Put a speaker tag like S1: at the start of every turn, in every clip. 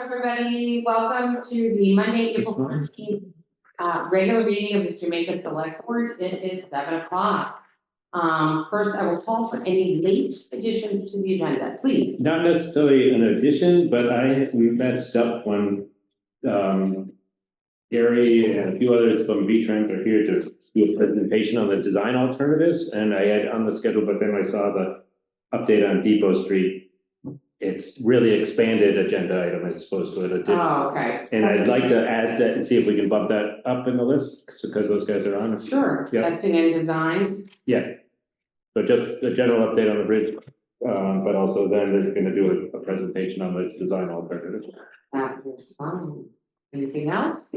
S1: everybody. Welcome to the Monday, April 14th regular meeting of the Jamaica Selectboard. It is 7 o'clock. First, I will call for any late additions to the agenda, please.
S2: Not necessarily an addition, but we messed up when Gary and a few others from V-Trans are here to do a presentation on the design alternatives, and I had on the schedule, but then I saw the update on Depot Street. It's really expanded agenda item as opposed to an addition.
S1: Oh, okay.
S2: And I'd like to add that and see if we can bump that up in the list because those guys are on it.
S1: Sure.
S2: Yep.
S1: Testing and designs.
S2: Yeah. So just a general update on the bridge, but also then they're going to do a presentation on the design alternatives.
S1: That is fine. Anything else?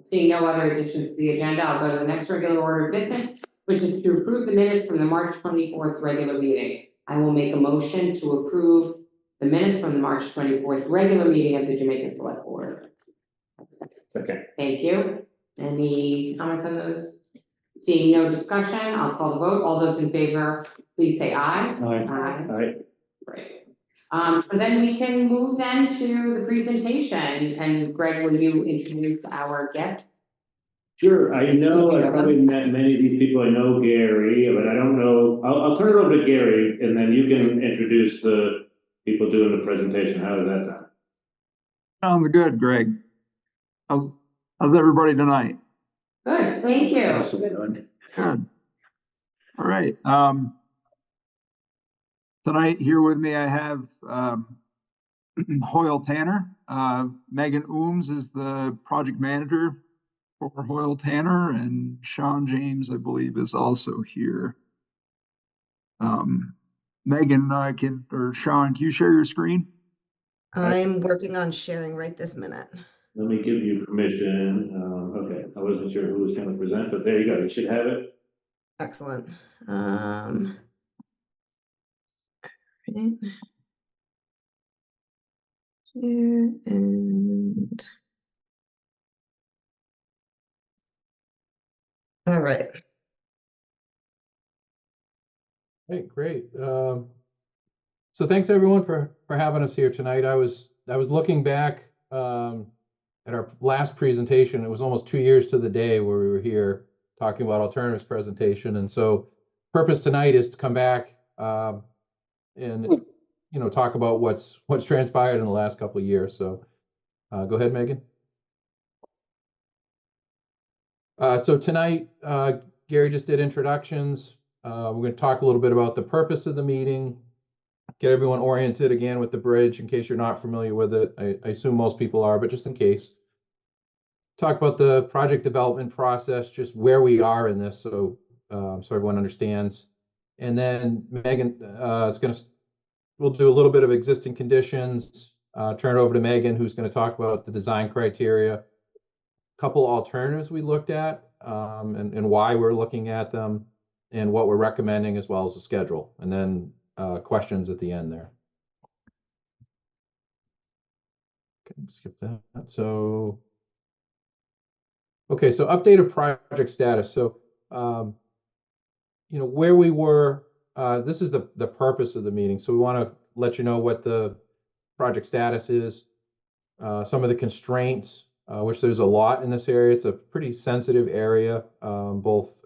S1: Seeing no other additions to the agenda, I'll go to the next regular order of business, which is to approve the minutes from the March 24th regular meeting. I will make a motion to approve the minutes from the March 24th regular meeting of the Jamaica Select Board.
S2: Okay.
S1: Thank you. Any comments on those? Seeing no discussion, I'll call the vote. All those in favor, please say aye.
S2: Aye.
S1: Aye.
S2: Aye.
S1: Great. So then we can move then to the presentation. And Greg, will you introduce our guest?
S2: Sure. I know I probably met many of these people. I know Gary, but I don't know. I'll turn it over to Gary, and then you can introduce the people doing the presentation. How does that sound?
S3: Sounds good, Greg. How's everybody tonight?
S1: Good, thank you.
S3: Good. All right. Tonight here with me I have Hoyle Tanner. Megan Ooms is the project manager for Hoyle Tanner, and Sean James, I believe, is also here. Megan, Sean, can you share your screen?
S4: I'm working on sharing right this minute.
S2: Let me give you permission. Okay, I wasn't sure who was going to present, but there you go. You should have it.
S4: Excellent. Right. Here and all right.
S5: Hey, great. So thanks everyone for having us here tonight. I was looking back at our last presentation. It was almost 2 years to the day where we were here talking about alternatives presentation, and so purpose tonight is to come back and talk about what's transpired in the last couple of years. So go ahead, Megan. So tonight, Gary just did introductions. We're going to talk a little bit about the purpose of the meeting, get everyone oriented again with the bridge in case you're not familiar with it. I assume most people are, but just in case. Talk about the project development process, just where we are in this, so everyone understands. And then Megan we'll do a little bit of existing conditions, turn it over to Megan, who's going to talk about the design criteria, a couple alternatives we looked at, and why we're looking at them, and what we're recommending, as well as the schedule, and then questions at the end there. Okay, skip that. So, okay, so updated project status. So, where we were, this is the purpose of the meeting. So we want to let you know what the project status is, some of the constraints, which there's a lot in this area. It's a pretty sensitive area, both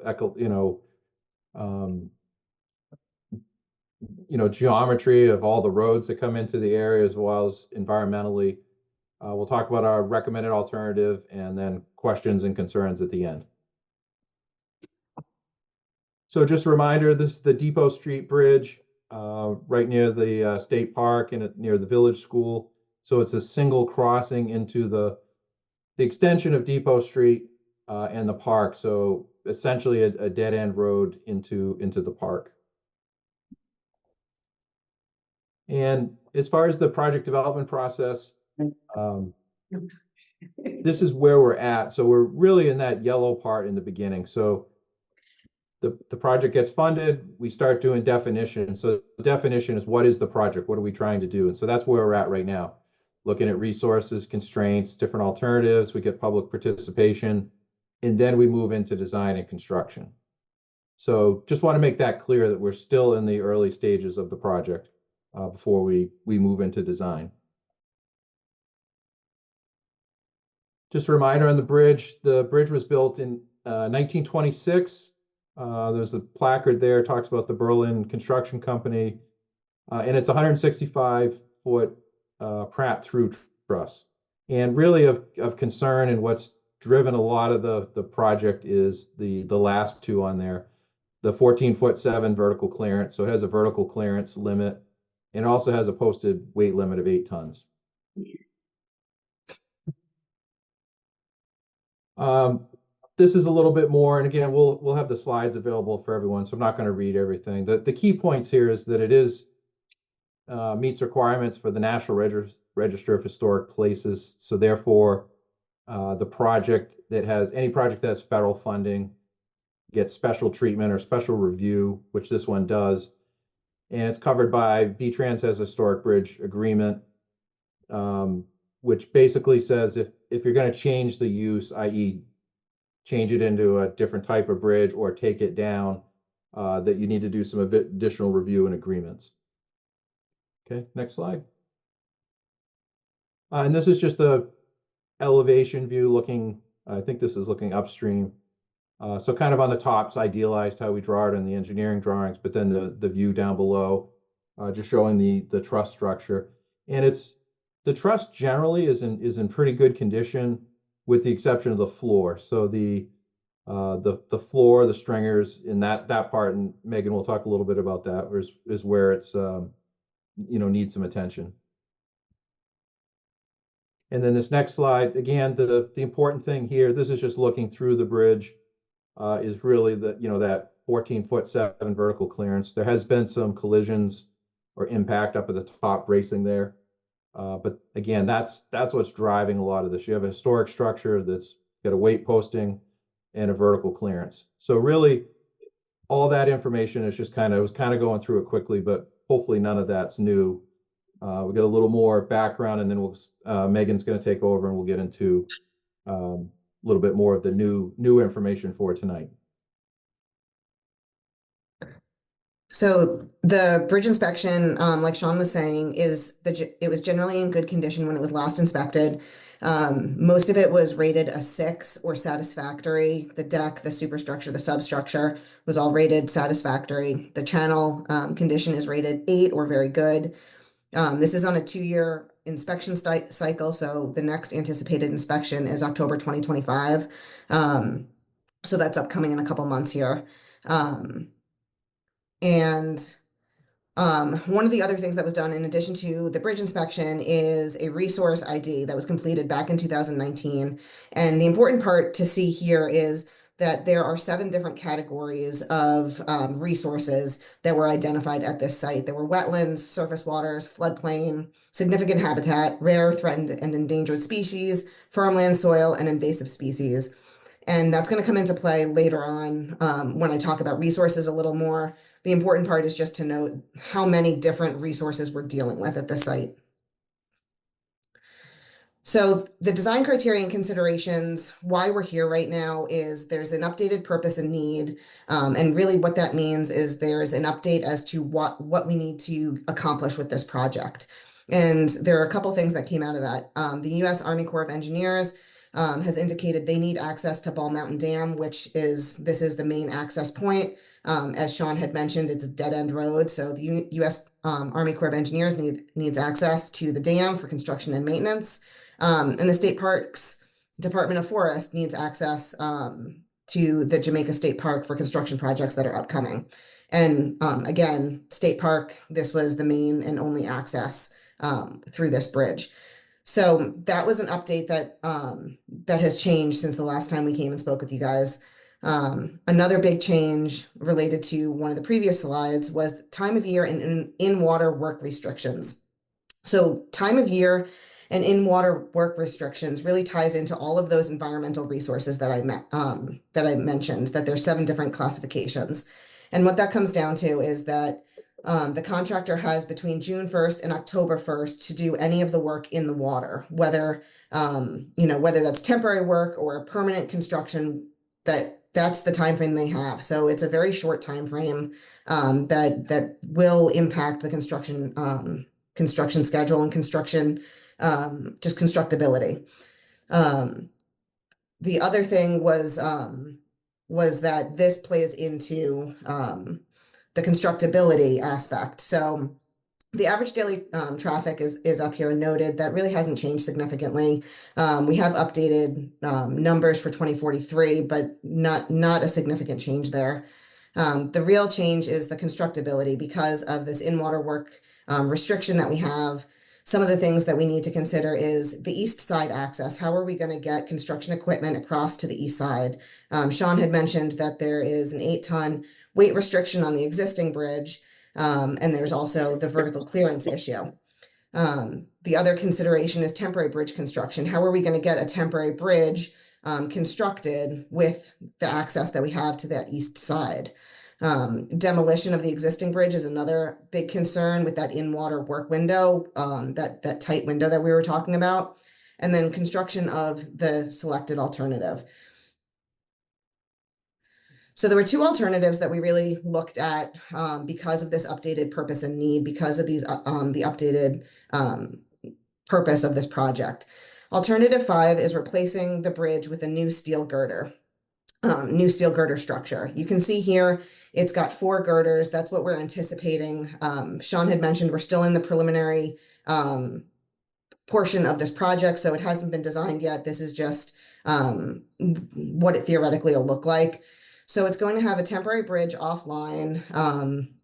S5: geometry of all the roads that come into the area, as well as environmentally. We'll talk about our recommended alternative and then questions and concerns at the end. So just a reminder, this is the Depot Street Bridge, right near the state park and near the village school. So it's a single crossing into the extension of Depot Street and the park. So essentially a dead end road into the park. And as far as the project development process, this is where we're at. So we're really in that yellow part in the beginning. So the project gets funded, we start doing definition. So the definition is, what is the project? What are we trying to do? And so that's where we're at right now. Looking at resources, constraints, different alternatives, we get public participation, and then we move into design and construction. So just want to make that clear that we're still in the early stages of the project before we move into design. Just a reminder on the bridge was built in 1926. There's a placard there, talks about the Berlin Construction Company, and it's 165-foot Pratt through truss. And really of concern, and what's driven a lot of the project is the last two on there, the 14'7" vertical clearance. So it has a vertical clearance limit, and it also has a posted weight limit of 8 tons. This is a little bit more, and again, we'll have the slides available for everyone, so I'm not going to read everything. The key points here is that it is meets requirements for the National Register of Historic Places. So therefore, the project that has any project that has federal funding gets special treatment or special review, which this one does. And it's covered by VTrans has a historic bridge agreement, which basically says if you're going to change the use, i.e. change it into a different type of bridge or take it down, that you need to do some additional review and agreements. Okay, next slide. And this is just a elevation view looking, I think this is looking upstream. So kind of on the tops, idealized how we draw it in the engineering drawings, but then the view down below, just showing the truss structure. And the truss generally is in pretty good condition, with the exception of the floor. So the floor, the stringers in that part, and Megan will talk a little bit about that, is where it's needs some attention. And then this next slide, again, the important thing here, this is just looking through the bridge, is really that 14'7" vertical clearance. There has been some collisions or impact up at the top racing there. But again, that's what's driving a lot of this. You have a historic structure that's got a weight posting and a vertical clearance. So really, all that information is just was kind of going through it quickly, but hopefully none of that's new. We get a little more background, and then Megan's going to take over, and we'll get into a little bit more of the new information for tonight.
S4: So the bridge inspection, like Sean was saying, it was generally in good condition when it was last inspected. Most of it was rated a 6 or satisfactory. The deck, the superstructure, the substructure was all rated satisfactory. The channel condition is rated 8 or very good. This is on a 2-year inspection cycle, so the next anticipated inspection is October 2025. So that's upcoming in a couple months here. One of the other things that was done in addition to the bridge inspection is a resource ID that was completed back in 2019. And the important part to see here is that there are 7 different categories of resources that were identified at this site. There were wetlands, surface waters, floodplain, significant habitat, rare, threatened, and endangered species, farmland, soil, and invasive species. And that's going to come into play later on when I talk about resources a little more. The important part is just to note how many different resources we're dealing with at the site. So the design criteria and considerations, why we're here right now is there's an updated purpose and need. And really what that means is there's an update as to what we need to accomplish with this project. And there are a couple things that came out of that. The U.S. Army Corps of Engineers has indicated they need access to Ball Mountain Dam, this is the main access point. As Sean had mentioned, it's a dead-end road, so the U.S. Army Corps of Engineers needs access to the dam for construction and maintenance. And the State Parks Department of Forest needs access to the Jamaica State Park for construction projects that are upcoming. And again, State Park, this was the main and only access through this bridge. So that was an update that has changed since the last time we came and spoke with you guys. Another big change related to one of the previous slides was time of year and in-water work restrictions. So time of year and in-water work restrictions really ties into all of those environmental resources that I mentioned, that there's 7 different classifications. And what that comes down to is that the contractor has between June 1st and October 1st to do any of the work in the water, whether that's temporary work or permanent construction, that's the time frame they have. So it's a very short time frame that will impact the construction schedule and construction just constructability. The other thing was that this plays into the constructability aspect. So the average daily traffic is up here and noted. That really hasn't changed significantly. We have updated numbers for 2043, but not a significant change there. The real change is the constructability because of this in-water work restriction that we have. Some of the things that we need to consider is the east side access. How are we going to get construction equipment across to the east side? Sean had mentioned that there is an 8-ton weight restriction on the existing bridge, and there's also the vertical clearance issue. The other consideration is temporary bridge construction. How are we going to get a temporary bridge constructed with the access that we have to that east side? Demolition of the existing bridge is another big concern with that in-water work window, that tight window that we were talking about, and then construction of the selected alternative. So there were two alternatives that we really looked at because of this updated purpose and need, because of these the updated purpose of this project. Alternative 5 is replacing the bridge with a new steel girder. New steel girder structure. You can see here, it's got 4 girders. That's what we're anticipating. Sean had mentioned we're still in the preliminary portion of this project, so it hasn't been designed yet. This is just what it theoretically will look like. So it's going to have a temporary bridge offline.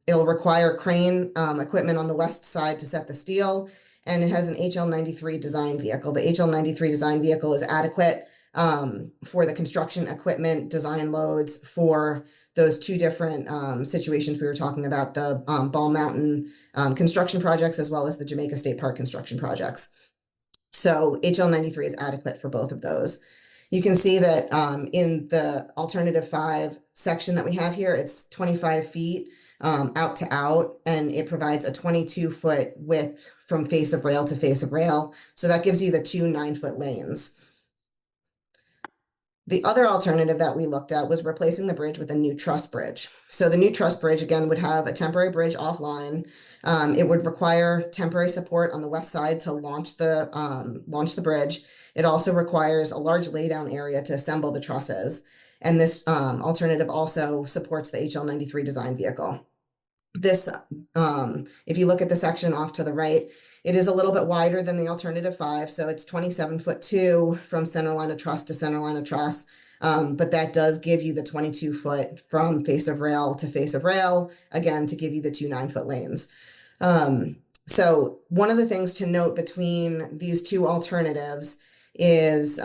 S4: It'll require crane equipment on the west side to set the steel, and it has an HL93 design vehicle. The HL93 design vehicle is adequate for the construction equipment design loads for those 2 different situations we were talking about, the Ball Mountain construction projects as well as the Jamaica State Park construction projects. So HL93 is adequate for both of those. You can see that in the alternative 5 section that we have here, it's 25 feet out to out, and it provides a 22-foot width from face of rail to face of rail. So that gives you the 2 9-foot lanes. The other alternative that we looked at was replacing the bridge with a new truss bridge. So the new truss bridge, again, would have a temporary bridge offline. It would require temporary support on the west side to launch the bridge. It also requires a large laydown area to assemble the trusses. And this alternative also supports the HL93 design vehicle. This, if you look at the section off to the right, it is a little bit wider than the alternative 5. So it's 27'2" from center line of truss to center line of truss. But that does give you the 22-foot from face of rail to face of rail, again, to give you the 2 9-foot lanes. So one of the things to note between these 2 alternatives is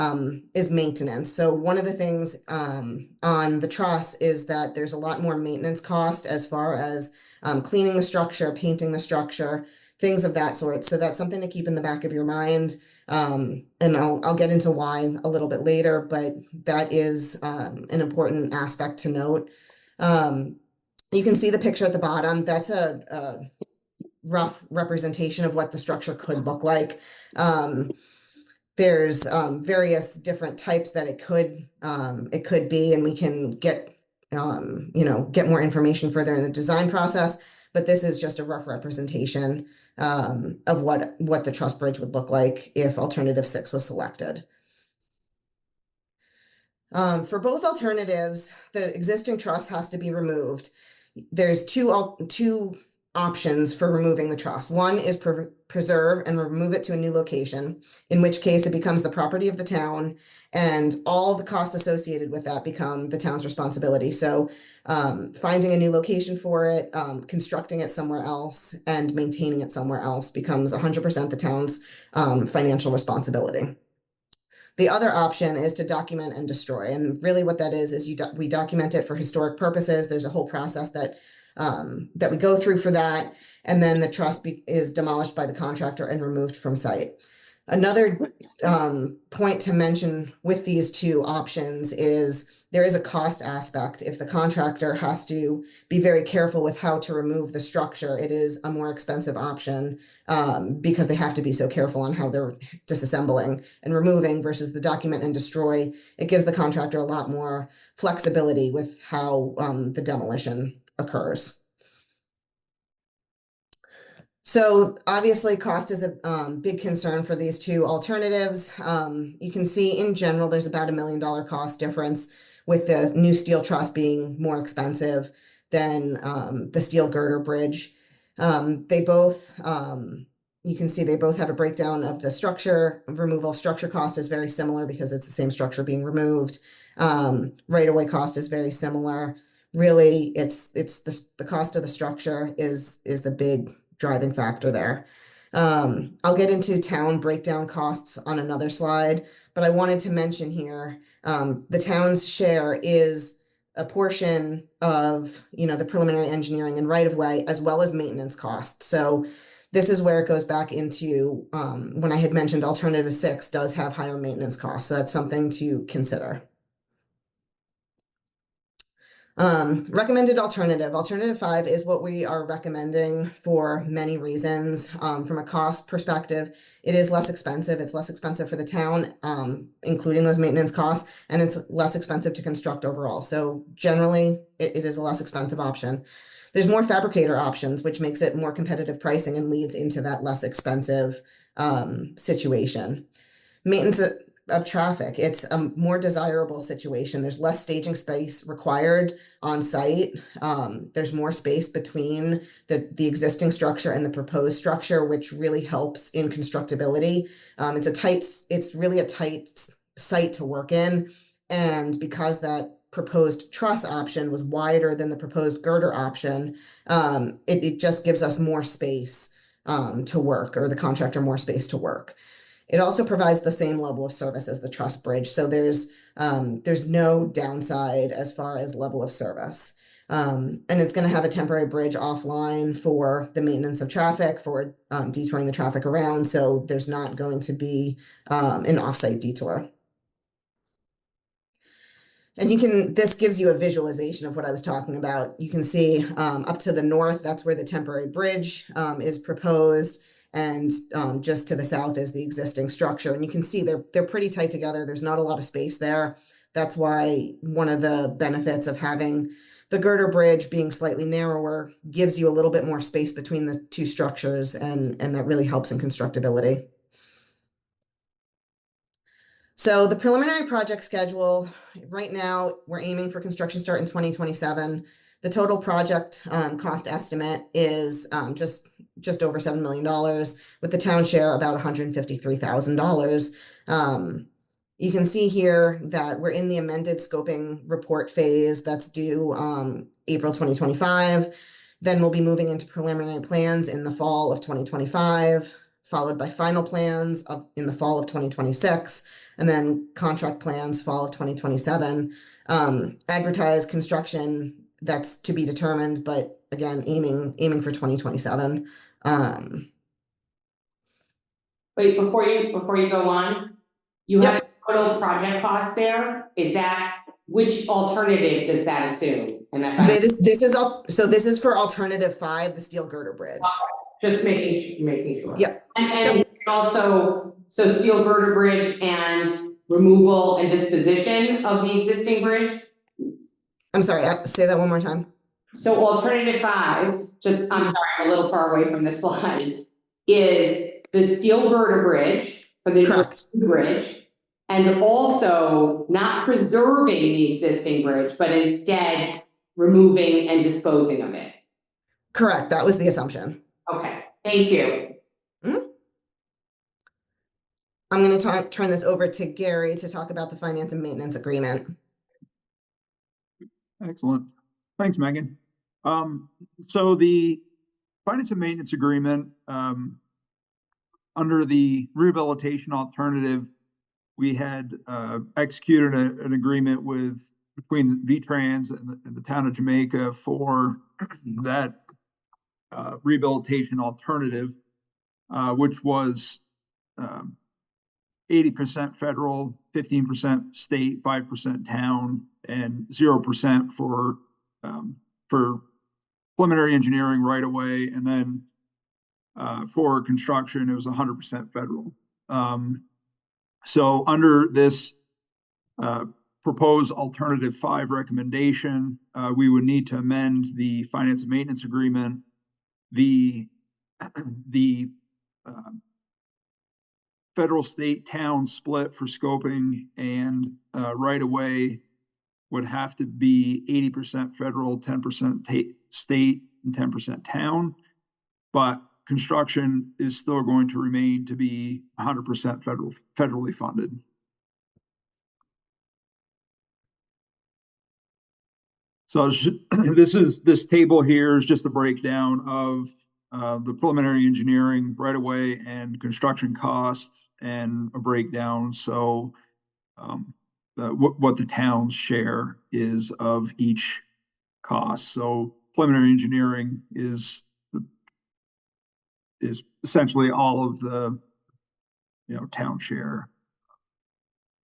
S4: maintenance. So one of the things on the truss is that there's a lot more maintenance cost as far as cleaning the structure, painting the structure, things of that sort. So that's something to keep in the back of your mind. And I'll get into why a little bit later, but that is an important aspect to note. You can see the picture at the bottom. That's a rough representation of what the structure could look like. There's various different types that it could be, and we can get get more information further in the design process, but this is just a rough representation of what the truss bridge would look like if alternative 6 was selected. For both alternatives, the existing truss has to be removed. There's two options for removing the truss. One is preserve and remove it to a new location, in which case it becomes the property of the town, and all the costs associated with that become the town's responsibility. So finding a new location for it, constructing it somewhere else, and maintaining it somewhere else becomes 100% the town's financial responsibility. The other option is to document and destroy. And really what that is we document it for historic purposes. There's a whole process that we go through for that. And then the truss is demolished by the contractor and removed from site. Another point to mention with these 2 options is there is a cost aspect. If the contractor has to be very careful with how to remove the structure, it is a more expensive option because they have to be so careful on how they're disassembling and removing versus the document and destroy. It gives the contractor a lot more flexibility with how the demolition occurs. So obviously cost is a big concern for these two alternatives. You can see in general, there's about $1 million cost difference with the new steel truss being more expensive than the steel girder bridge. They both, you can see they both have a breakdown of the structure. Removal of structure cost is very similar because it's the same structure being removed. Right-of-way cost is very similar. Really, it's the cost of the structure is the big driving factor there. I'll get into town breakdown costs on another slide, but I wanted to mention here, the town's share is a portion of, the preliminary engineering and right-of-way, as well as maintenance costs. So this is where it goes back into, when I had mentioned alternative 6 does have higher maintenance costs. So that's something to consider. Recommended alternative 5 is what we are recommending for many reasons. From a cost perspective, it is less expensive. It's less expensive for the town, including those maintenance costs, and it's less expensive to construct overall. So generally, it is a less expensive option. There's more fabricator options, which makes it more competitive pricing and leads into that less expensive situation. Maintenance of traffic, it's a more desirable situation. There's less staging space required on site. There's more space between the existing structure and the proposed structure, which really helps in constructability. It's really a tight site to work in. And because that proposed truss option was wider than the proposed girder option, it just gives us more space to work, or the contractor more space to work. It also provides the same level of service as the truss bridge, so there's no downside as far as level of service. And it's going to have a temporary bridge offline for the maintenance of traffic, for detouring the traffic around, so there's not going to be an offsite detour. And this gives you a visualization of what I was talking about. You can see up to the north, that's where the temporary bridge is proposed. And just to the south is the existing structure. And you can see they're pretty tight together. There's not a lot of space there. That's why one of the benefits of having the girder bridge being slightly narrower gives you a little bit more space between the two structures, and that really helps in constructability. So the preliminary project schedule, right now, we're aiming for construction start in 2027. The total project cost estimate is just over $7 million, with the town share about $153,000. You can see here that we're in the amended scoping report phase that's due April 2025. Then we'll be moving into preliminary plans in the fall of 2025, followed by final plans in the fall of 2026, and then contract plans fall of 2027. Advertised construction, that's to be determined, but again, aiming for 2027.
S1: Wait, before you go on, you have a total project cost there. Which alternative does that assume? And
S4: this is for alternative 5, the steel girder bridge.
S1: Just making sure.
S4: Yep.
S1: And also, so steel girder bridge and removal and disposition of the existing bridge?
S4: I'm sorry, say that one more time.
S1: So alternative 5, I'm sorry, I'm a little far away from this slide, is the steel girder bridge for the bridge, and also not preserving the existing bridge, but instead removing and disposing of it.
S4: Correct, that was the assumption.
S1: Okay, thank you.
S4: I'm going to turn this over to Gary to talk about the finance and maintenance agreement.
S3: Excellent. Thanks, Megan. So the finance and maintenance agreement, under the rehabilitation alternative, we had executed an agreement between V-Trans and the town of Jamaica for that rehabilitation alternative, which was 80% federal, 15% state, 5% town, and 0% for preliminary engineering right away, and then for construction, it was 100% federal. So under this proposed alternative 5 recommendation, we would need to amend the finance and maintenance agreement. The the federal, state, town split for scoping and right away would have to be 80% federal, 10% state, and 10% town. But construction is still going to remain to be 100% federally funded. So this table here is just a breakdown of the preliminary engineering right away and construction costs and a breakdown. So what the town's share is of each cost. So preliminary engineering is essentially all of the, town share.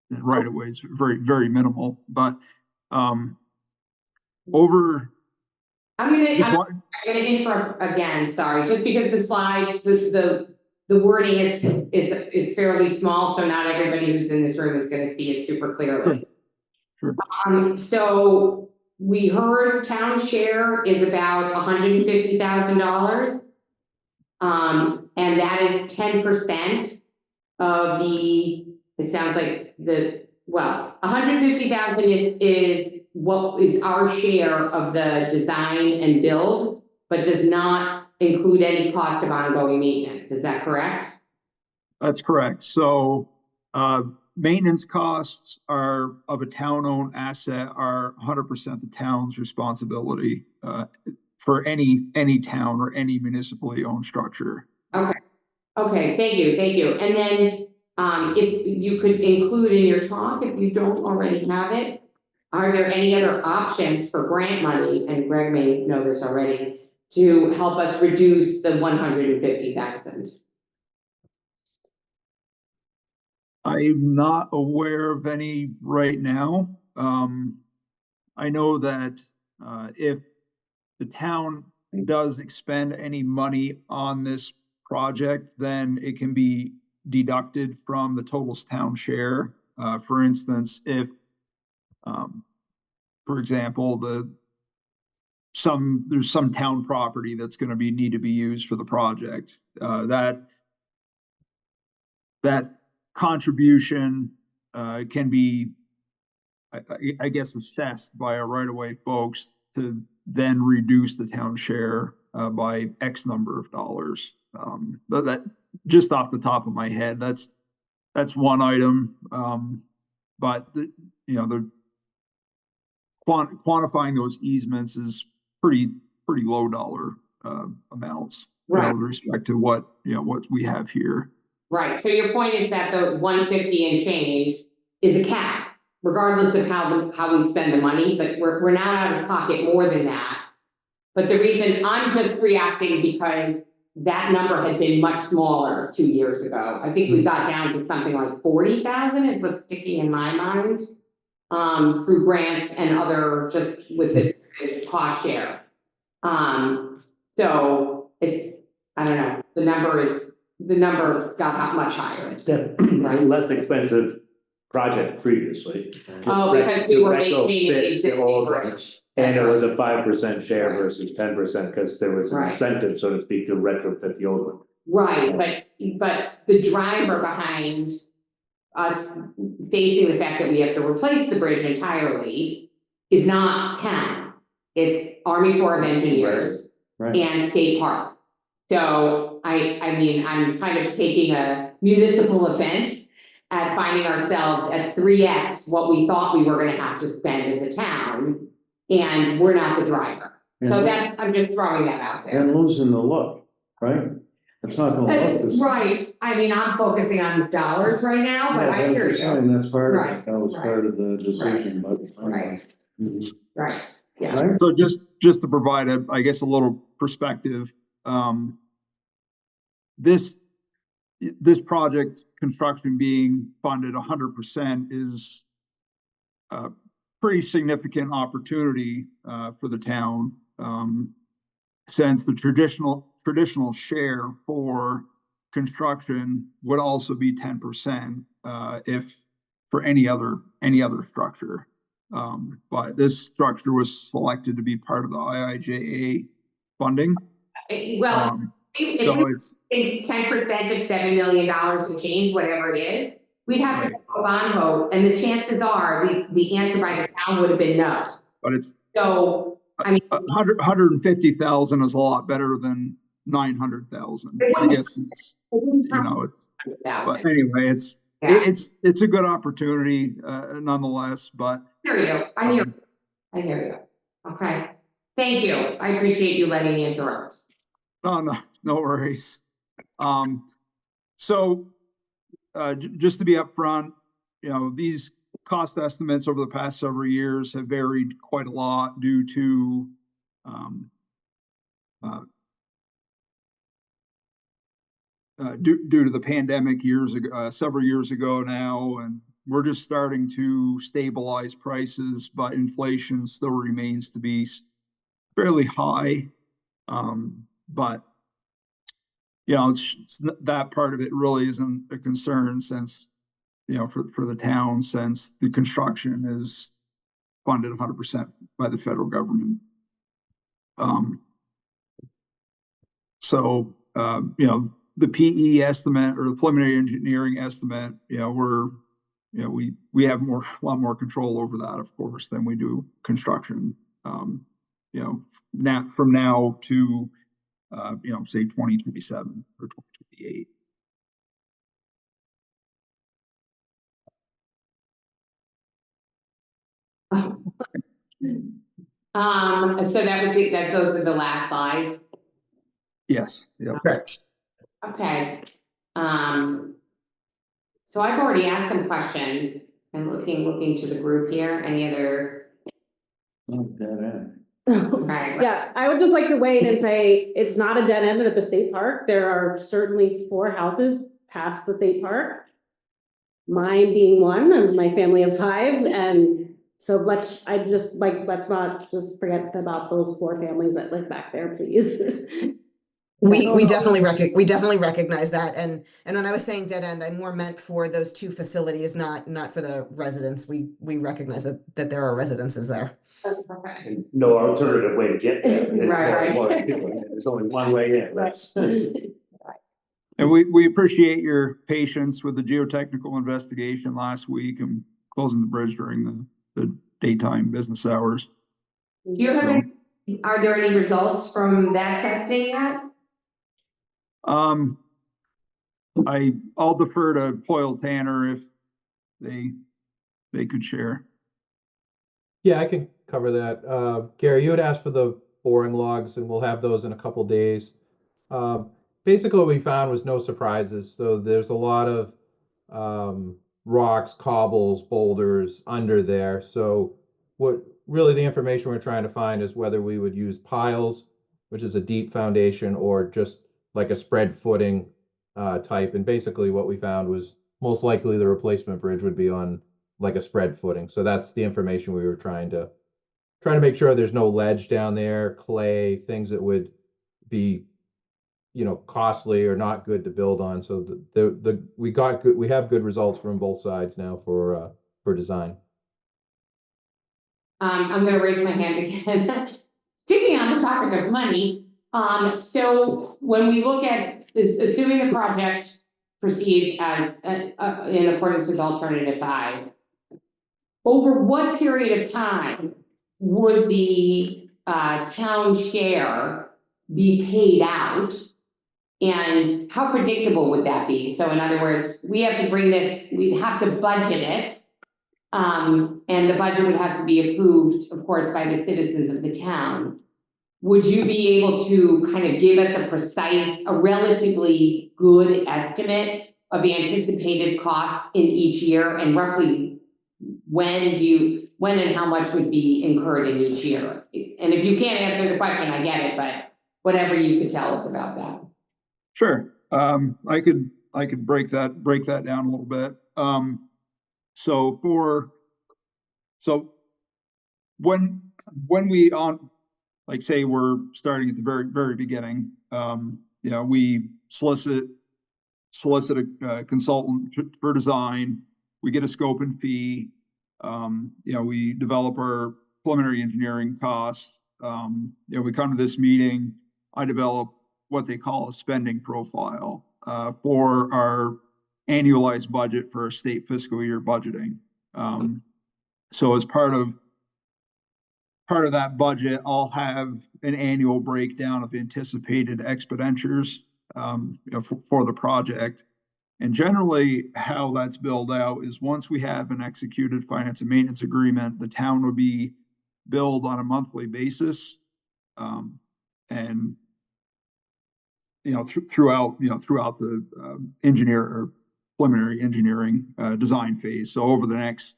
S3: And right away is very, very minimal, but over.
S1: I'm gonna interrupt again, sorry, just because the slides, the wording is fairly small, so not everybody who's in this room is gonna see it super clearly.
S3: Sure.
S1: So we heard town share is about $150,000. And that is 10% of it sounds like 150,000 is what is our share of the design and build, but does not include any cost of ongoing maintenance. Is that correct?
S3: That's correct. So maintenance costs are of a town-owned asset are 100% the town's responsibility for any town or any municipally owned structure.
S1: Okay, thank you. And then if you could include in your talk, if you don't already have it, are there any other options for grant money, and Greg may know this already, to help us reduce the 150,000?
S3: I'm not aware of any right now. I know that if the town does expend any money on this project, then it can be deducted from the total town share. For instance, if, for example, there's some town property that's going to need to be used for the project, that contribution can be, I guess, assessed by our right-of-way folks to then reduce the town share by X number of dollars. But that, just off the top of my head, that's one item. But the quantifying those easements is pretty low dollar amounts,
S1: Right.
S3: With respect to what we have here.
S1: Right. So your point is that the 150 and change is a cap, regardless of how we spend the money, but we're now out of pocket more than that. But the reason I'm just reacting because that number had been much smaller 2 years ago. I think we got down to something like 40,000 is what's sticking in my mind, through grants and other, just with the cost share. So it's, I don't know, the number got much higher.
S2: Right. Less expensive project previously.
S1: Oh, because we were maintaining the existing bridge.
S2: And it was a 5% share versus 10% because there was an incentive, so to speak, to retrofit the old one.
S1: Right, but the driver behind us facing the fact that we have to replace the bridge entirely is not town. It's Army Corps of Engineers and State Park. So I mean, I'm kind of taking a municipal offense at finding ourselves at 3x what we thought we were going to have to spend as a town, and we're not the driver. So I'm just throwing that out there.
S6: And losing the look, right? It's not gonna look this.
S1: Right, I mean, I'm focusing on dollars right now, but I hear you.
S6: That's part of it, that was
S1: Right.
S6: part of the decision, but.
S1: Right. Right, yeah.
S6: Right?
S3: So just to provide a little perspective, this project construction being funded 100% is a pretty significant opportunity for the town, since the traditional share for construction would also be 10% if for any other structure. But this structure was selected to be part of the IIJA funding.
S1: Well, If
S3: So
S1: we
S3: it's,
S1: take 10% of $7 million to change, whatever it is, we'd have to
S3: Right.
S1: go a bond vote, and the chances are, the answer by the town would have been no.
S3: but it's
S1: So, I mean,
S3: 150,000 is a lot better than 900,000. I guess it's,
S1: it wouldn't
S3: you know, it's,
S1: count.
S3: but anyway, it's,
S1: Yeah.
S3: it's a good opportunity, nonetheless, but,
S1: I hear you, I hear you. Okay, thank you, I appreciate you letting me interrupt.
S3: no worries. So, just to be upfront, you know, these cost estimates over the past several years have varied quite a lot due to, due to the pandemic years ago, several years ago now, and we're just starting to stabilize prices, but inflation still remains to be fairly high. But you know, that part of it really isn't a concern since, you know, for the town, since the construction is funded 100% by the federal government. So, you know, the PE estimate or the preliminary engineering estimate, you know, we have a lot more control over that, of course, than we do construction. You know, from now to, you know, say 2027 or 2028.
S1: So those are the last slides.
S3: Yes. Yep.
S4: Correct.
S1: Okay. So I've already asked some questions and looking to the group here. Any other?
S6: Not dead end.
S1: Right.
S7: Yeah, I would just like to weigh in and say, it's not a dead end at the state park. There are certainly 4 houses past the state park. Mine being one, and my family of 5, and so let's not just forget about those 4 families that live back there, please.
S4: We definitely recognize that, and when I was saying dead end, I more meant for those 2 facilities, not for the residents. We recognize that there are residences there.
S1: Okay.
S2: And no alternative way to get there. It's
S1: Right.
S2: more people. There's only one way in. That's.
S3: And we appreciate your patience with the geotechnical investigation last week and closing the bridge during the daytime business hours.
S1: Do you have any, are there any results from that testing yet?
S3: I'll defer to Hoyle Tanner if they could share.
S5: Yeah, I can cover that. Gary, you had asked for the boring logs, and we'll have those in a couple days. Basically, what we found was no surprises. So there's a lot of rocks, cobbles, boulders under there. So what really the information we're trying to find is whether we would use piles, which is a deep foundation, or just like a spread footing type. And basically what we found was most likely the replacement bridge would be on like a spread footing. So that's the information we were trying to make sure there's no ledge down there, clay, things that would be, you know, costly or not good to build on. So we have good results from both sides now for design.
S1: I'm gonna raise my hand again. Sticking on the topic of money, so when we look at, assuming the project proceeds as, in accordance with alternative 5, over what period of time would the town share be paid out? And how predictable would that be? So in other words, we have to we'd have to budget it. And the budget would have to be approved, of course, by the citizens of the town. Would you be able to kind of give us a relatively good estimate of the anticipated costs in each year, and roughly when and how much would be incurred in each year? And if you can't answer the question, I get it, but whatever you could tell us about that.
S3: Sure. I could break that down a little bit. So when we like say we're starting at the very beginning, you know, we solicit a consultant for design, we get a scope and fee, you know, we develop our preliminary engineering costs, you know, we come to this meeting, I develop what they call a spending profile for our annualized budget for our state fiscal year budgeting. So as part of that budget, I'll have an annual breakdown of anticipated expenditures for the project. And generally, how that's billed out is once we have an executed finance and maintenance agreement, the town will be billed on a monthly basis. And throughout the engineer or preliminary engineering design phase. So over the next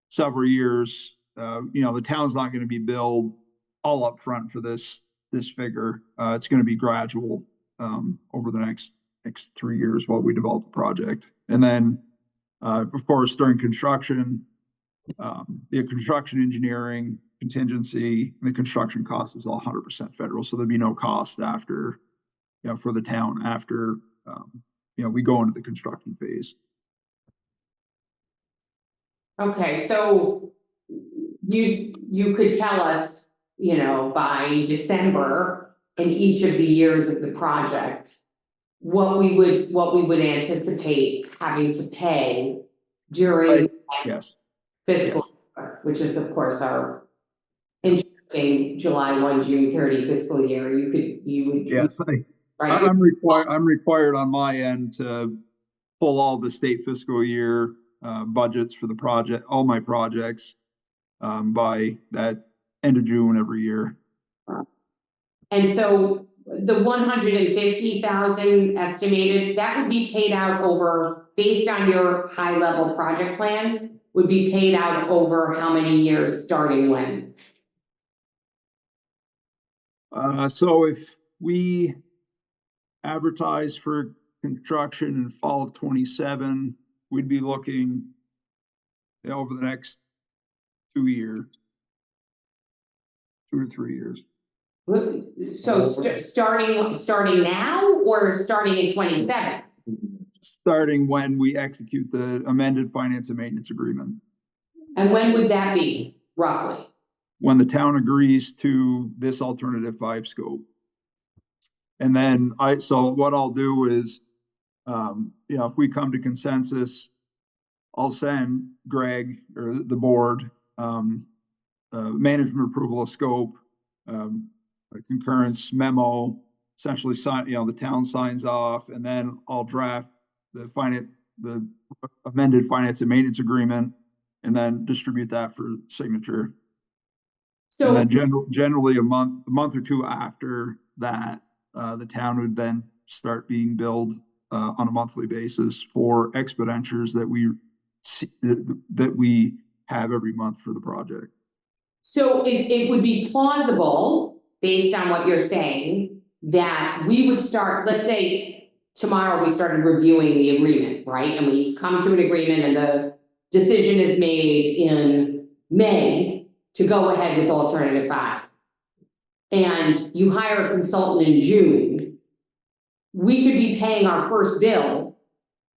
S3: several years, the town's not going to be billed all up front for this figure. It's going to be gradual over the next 3 years while we develop the project. And then, of course, during construction, the construction engineering contingency, and the construction cost is all 100% federal. So there'd be no cost after, for the town after, we go into the construction phase.
S1: Okay, so you could tell us, by December in each of the years of the project, what we would anticipate having to pay during
S3: Yes.
S1: fiscal year, which is of course our interesting July 1, June 30 fiscal year. You would.
S3: Yes,
S1: right?
S3: I'm required on my end to pull all the state fiscal year budgets for the project, all my projects, by that end of June every year.
S1: And so the 150,000 estimated, that would be paid out over, based on your high level project plan, would be paid out over how many years, starting when?
S3: So if we advertise for construction in fall of 27, we'd be looking over the next 2 years, 2 to 3 years.
S1: So starting now or starting in 27?
S3: Starting when we execute the amended finance and maintenance agreement.
S1: And when would that be, roughly?
S3: When the town agrees to this alternative 5 scope. And then so what I'll do is, if we come to consensus, I'll send Greg or the board, management approval of scope, a concurrence memo, essentially sign, the town signs off, and then I'll draft the amended finance and maintenance agreement, and then distribute that for signature.
S1: So
S3: And then generally a month or two after that, the town would then start being billed on a monthly basis for expenditures that we have every month for the project.
S1: So it would be plausible, based on what you're saying, that we would start, let's say tomorrow we started reviewing the agreement, right? And we come to an agreement and the decision is made in May to go ahead with alternative 5. And you hire a consultant in June. We could be paying our first bill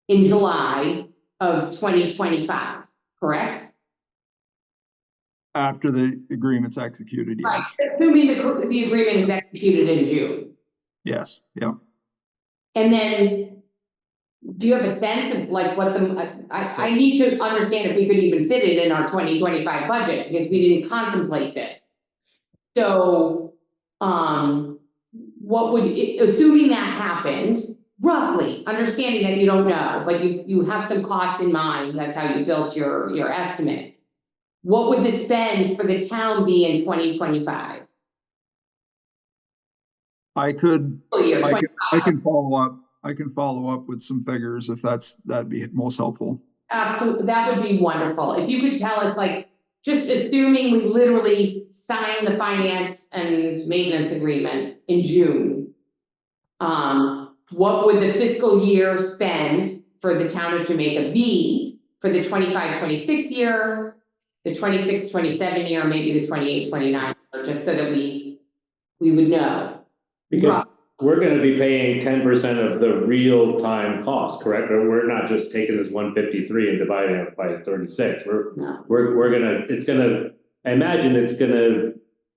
S1: in July of 2025, correct?
S3: After the agreement's executed,
S1: Right,
S3: yes.
S1: assuming the agreement is executed in June.
S3: Yes, yeah.
S1: And then, do you have a sense of like what I need to understand if we could even fit it in our 2025 budget, because we didn't contemplate this. So, what would, assuming that happened, roughly, understanding that you don't know, but you have some costs in mind, that's how you built your estimate. What would the spend for the town be in 2025?
S3: I can follow up. I can follow up with some figures if that'd be most helpful.
S1: Absolutely, that would be wonderful. If you could tell us, like, just assuming we literally sign the finance and maintenance agreement in June, what would the fiscal year spend for the town of Jamaica be for the 25-26 year, the 26-27 year, maybe the 28-29, just so that we would know?
S2: Because we're gonna be paying 10% of the real-time cost, correct? Or we're not just taking this 153 and dividing it by 36.
S1: No.
S2: I imagine it's gonna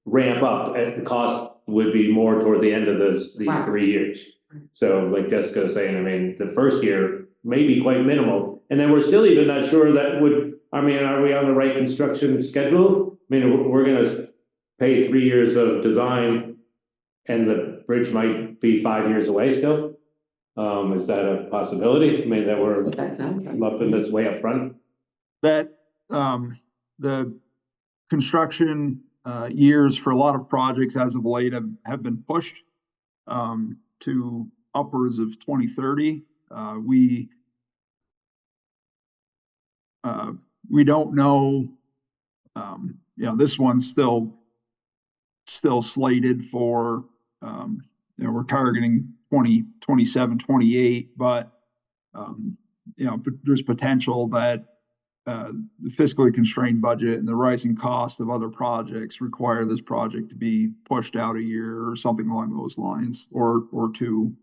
S2: ramp up at the cost would be more toward the end of these
S1: Right.
S2: 3 years. So like Jessica was saying, I mean, the first year may be quite minimal, and then we're still even not sure that would, I mean, are we on the right construction schedule? I mean, we're gonna pay 3 years of design, and the bridge might be 5 years away still? Is that a possibility? I mean, that we're
S1: But that sounds right.
S2: upping this way up front?
S3: That, the construction, years for a lot of projects as of late have been pushed, to upwards of 2030. We don't know, this one's still slated for, we're targeting 2027, 28, but, there's potential that, the fiscally constrained budget and the rising cost of other projects require this project to be pushed out a year or something along those lines, or two.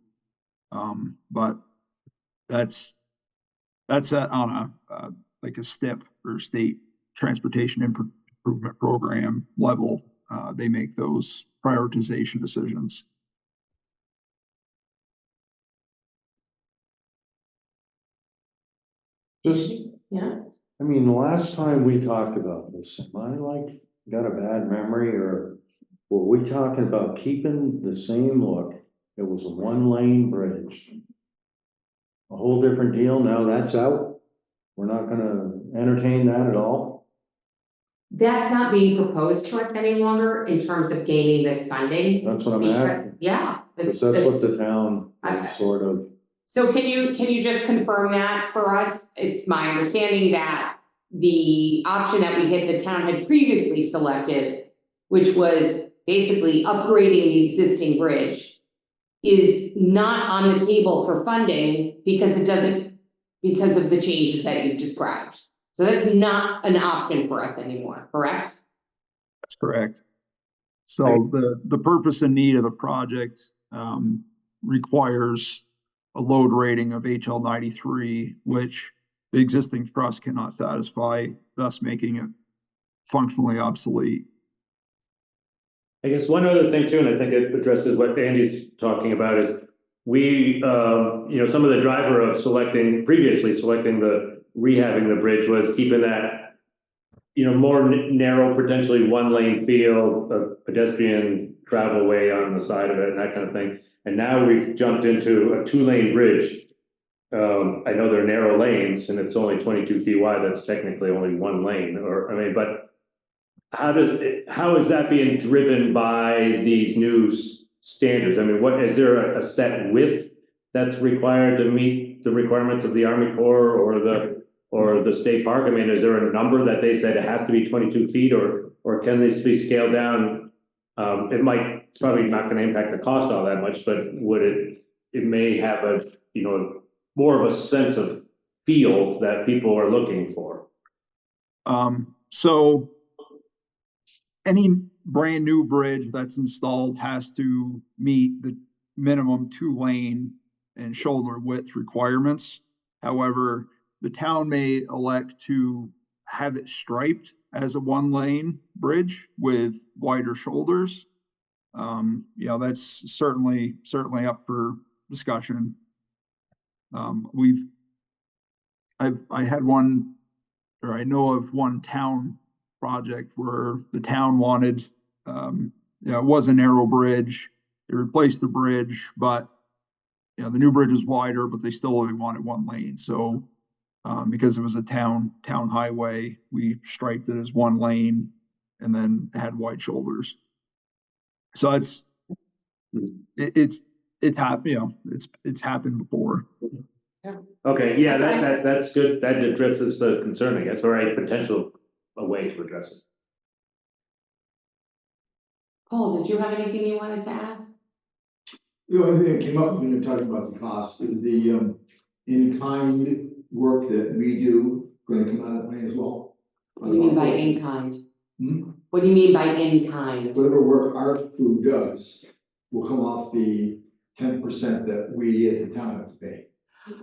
S3: But that's on a like a STIP or state transportation improvement program level. They make those prioritization decisions.
S6: Just,
S1: Yeah,
S6: I mean, the last time we talked about this, am I like, got a bad memory, or were we talking about keeping the same look? It was a one-lane bridge. A whole different deal, now that's out? We're not gonna entertain that at all?
S1: that's not being proposed to us any longer in terms of gaining this funding.
S6: That's what I'm
S1: Because,
S6: asking,
S1: yeah.
S6: because
S1: it's-
S6: that's what the town
S1: I-
S6: sort of,
S1: So can you just confirm that for us? It's my understanding that the option that the town had previously selected, which was basically upgrading the existing bridge, is not on the table for funding because because of the changes that you've described. So that's not an option for us anymore, correct?
S3: That's correct. So the purpose and need of the project, requires a load rating of HL 93, which the existing trust cannot satisfy, thus making it functionally obsolete.
S2: I guess one other thing too, and I think it addresses what Andy's talking about, is we, some of the driver of previously selecting rehabbing the bridge was keeping that, more narrow, potentially one-lane feel, a pedestrian travel way on the side of it and that kind of thing. And now we've jumped into a 2-lane bridge. I know they're narrow lanes and it's only 22 feet wide. That's technically only 1 lane, but how is that being driven by these new standards? I mean, is there a set width that's required to meet the requirements of the Army Corps or the state park? I mean, is there a number that they said it has to be 22 feet, or can this be scaled down? It's probably not going to impact the cost all that much, but it may have more of a sense of feel that people are looking for.
S3: So any brand new bridge that's installed has to meet the minimum 2-lane and shoulder width requirements. However, the town may elect to have it striped as a 1-lane bridge with wider shoulders. That's certainly up for discussion. I had one, or I know of one town project where the town wanted, it was a narrow bridge. They replaced the bridge, but the new bridge was wider, but they still only wanted 1 lane. So because it was a town highway, we striped it as 1 lane and then had wide shoulders. So it's happened, it's happened before.
S2: Okay, yeah, that's good. That addresses the concern, I guess, or a way to address it.
S1: Paul, did you have anything you wanted to ask?
S8: The only thing that came up when you're talking about the cost is the in-kind work that we do, going to come out of that money as well.
S1: What do you mean by in-kind?
S8: Hmm?
S1: What do you mean by in-kind?
S8: Whatever work our crew does will come off the 10% that we as a town have to pay.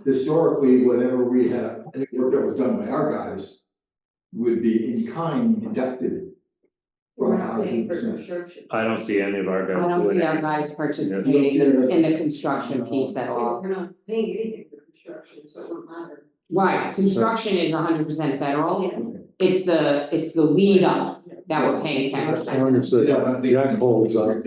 S8: Historically, whatever we have, any work that was done by our guys would be in kind deducted from our 100%.
S2: I don't see any of our guys.
S1: I don't
S2: doing
S1: see our
S2: it.
S1: guys participating in the construction piece at all.
S9: We're not paying anything for construction, so it won't matter.
S1: Right, construction is 100% federal. It's the lead up that we're paying 10%.
S6: Understood. That holds up, right?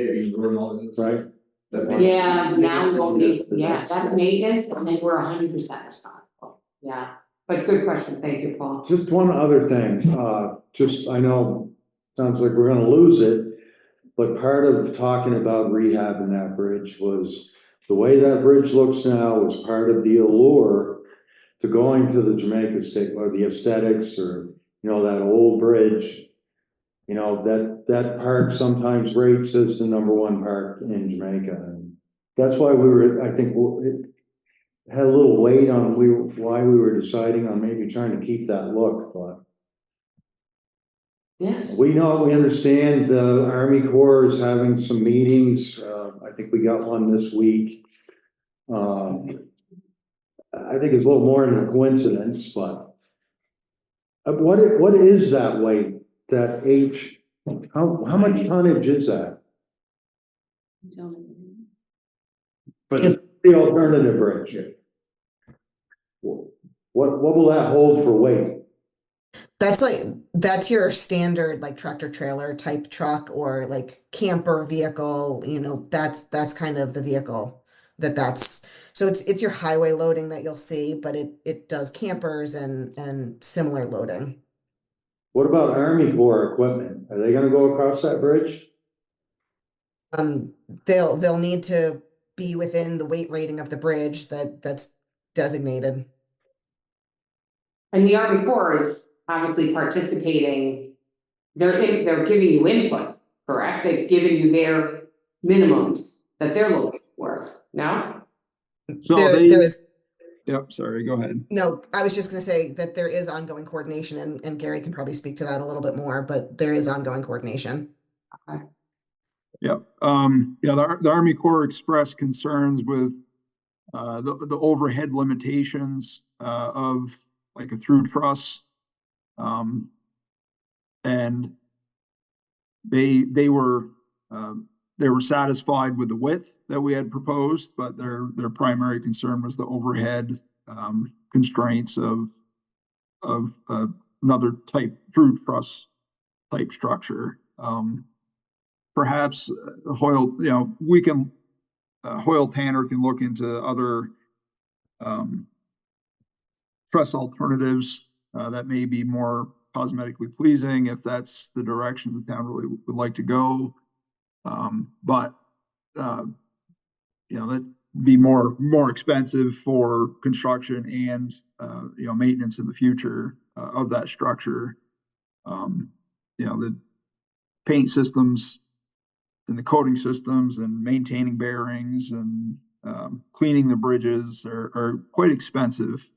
S1: Yeah, now we'll need, yeah, that's maintenance, and then we're 100% responsible. Yeah, but good question. Thank you, Paul.
S6: Just one other thing, I know, sounds like we're gonna lose it, but part of talking about rehabbing that bridge was the way that bridge looks now was part of the allure to going to the Jamaica State, or the aesthetics, or, you know, that old bridge. You know, that park sometimes rates as the #1 park in Jamaica, and that's why I think it had a little weight on why we were deciding on maybe trying to keep that look, but
S1: Yes.
S6: we understand the Army Corps is having some meetings, I think we got one this week. I think it's a little more than a coincidence, but what is that weight, that how much tonnage is that?
S2: But
S6: The alternative bridge. What will that hold for weight?
S4: That's your standard like tractor trailer type truck or like camper vehicle, you know, that's kind of the vehicle so it's your highway loading that you'll see, but it does campers and similar loading.
S6: What about Army Corps equipment? Are they gonna go across that bridge?
S4: They'll need to be within the weight rating of the bridge that's designated.
S1: And the Army Corps is obviously participating. They're giving you input, correct? They've given you their minimums that they're looking for, no?
S3: So
S4: There is,
S3: yep, sorry, go ahead.
S4: no, I was just gonna say that there is ongoing coordination and Gary can probably speak to that a little bit more, but there is ongoing coordination.
S3: Yep. The Army Corps expressed concerns with the overhead limitations of like a through truss. And they were satisfied with the width that we had proposed, but their primary concern was the overhead constraints of another type through truss type structure. Perhaps Hoyle, Hoyle Tanner can look into other truss alternatives that may be more cosmetically pleasing if that's the direction the town really would like to go. But that'd be more expensive for construction and maintenance in the future of that structure. The paint systems and the coating systems and maintaining bearings and cleaning the bridges are quite expensive.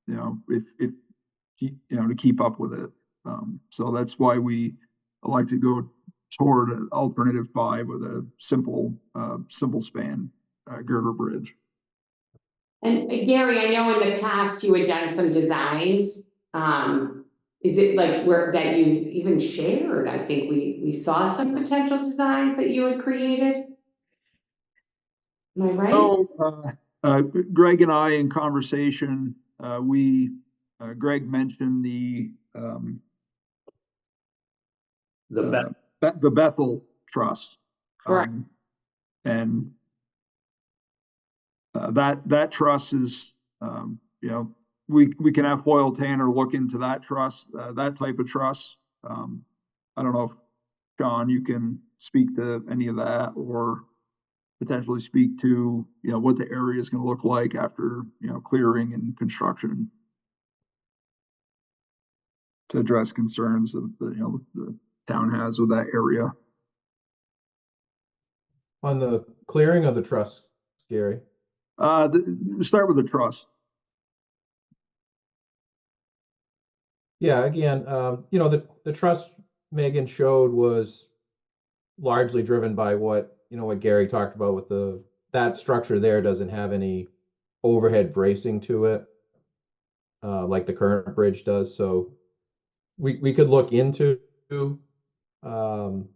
S3: If to keep up with it. So that's why we like to go toward an alternative 5 with a simple span girder bridge.
S1: And Gary, I know in the past you had done some designs. Is it like that you even shared? I think we saw some potential designs that you had created. Am I right?
S3: So Greg and I in conversation, Greg mentioned the Bethel Trust.
S1: Correct.
S3: And that truss is, we can have Hoyle Tanner look into that truss, that type of truss. I don't know if John, you can speak to any of that or potentially speak to, what the area is going to look like after, clearing and construction to address concerns that the town has with that area.
S5: On the clearing of the truss, Gary?
S3: Start with the truss.
S5: Yeah, again, the truss Megan showed was largely driven by what Gary talked about with that structure there doesn't have any overhead bracing to it, like the current bridge does. So we could look into And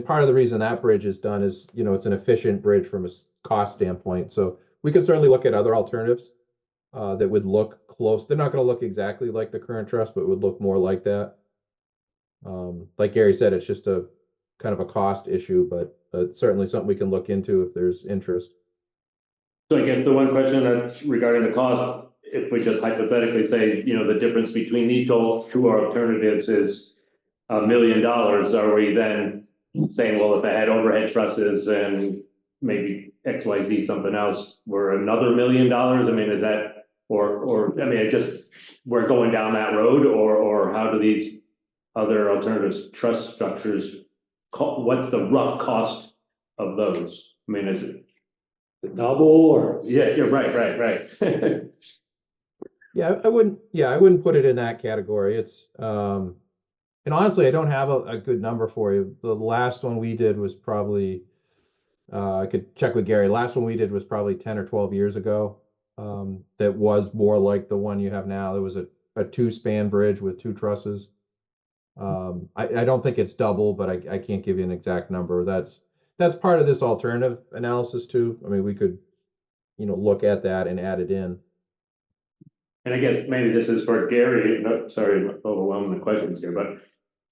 S5: part of the reason that bridge is done is, you know, it's an efficient bridge from a cost standpoint. So we could certainly look at other alternatives that would look close. They're not going to look exactly like the current truss, but would look more like that. Like Gary said, it's just a kind of a cost issue, but certainly something we can look into if there's interest.
S2: So I guess the one question that's regarding the cost, if we just hypothetically say, you know, the difference between these two alternatives is $1 million, are we then saying, well, if I had overhead trusses and maybe XYZ something else, were another $1 million? I mean, is that, or I mean, it just, we're going down that road, or how do these other alternatives trust structures, what's the rough cost of those? I mean, is it?
S6: The double or?
S2: Yeah, right.
S5: Yeah, I wouldn't put it in that category. It's, and honestly, I don't have a good number for you. The last one we did was probably, I could check with Gary. Last one we did was probably 10 or 12 years ago. That was more like the one you have now. There was a 2-span bridge with 2 trusses. I don't think it's double, but I can't give you an exact number. That's part of this alternative analysis too. I mean, we could, you know, look at that and add it in.
S2: And I guess maybe this is for Gary, no, sorry, I'm overwhelming the questions here, but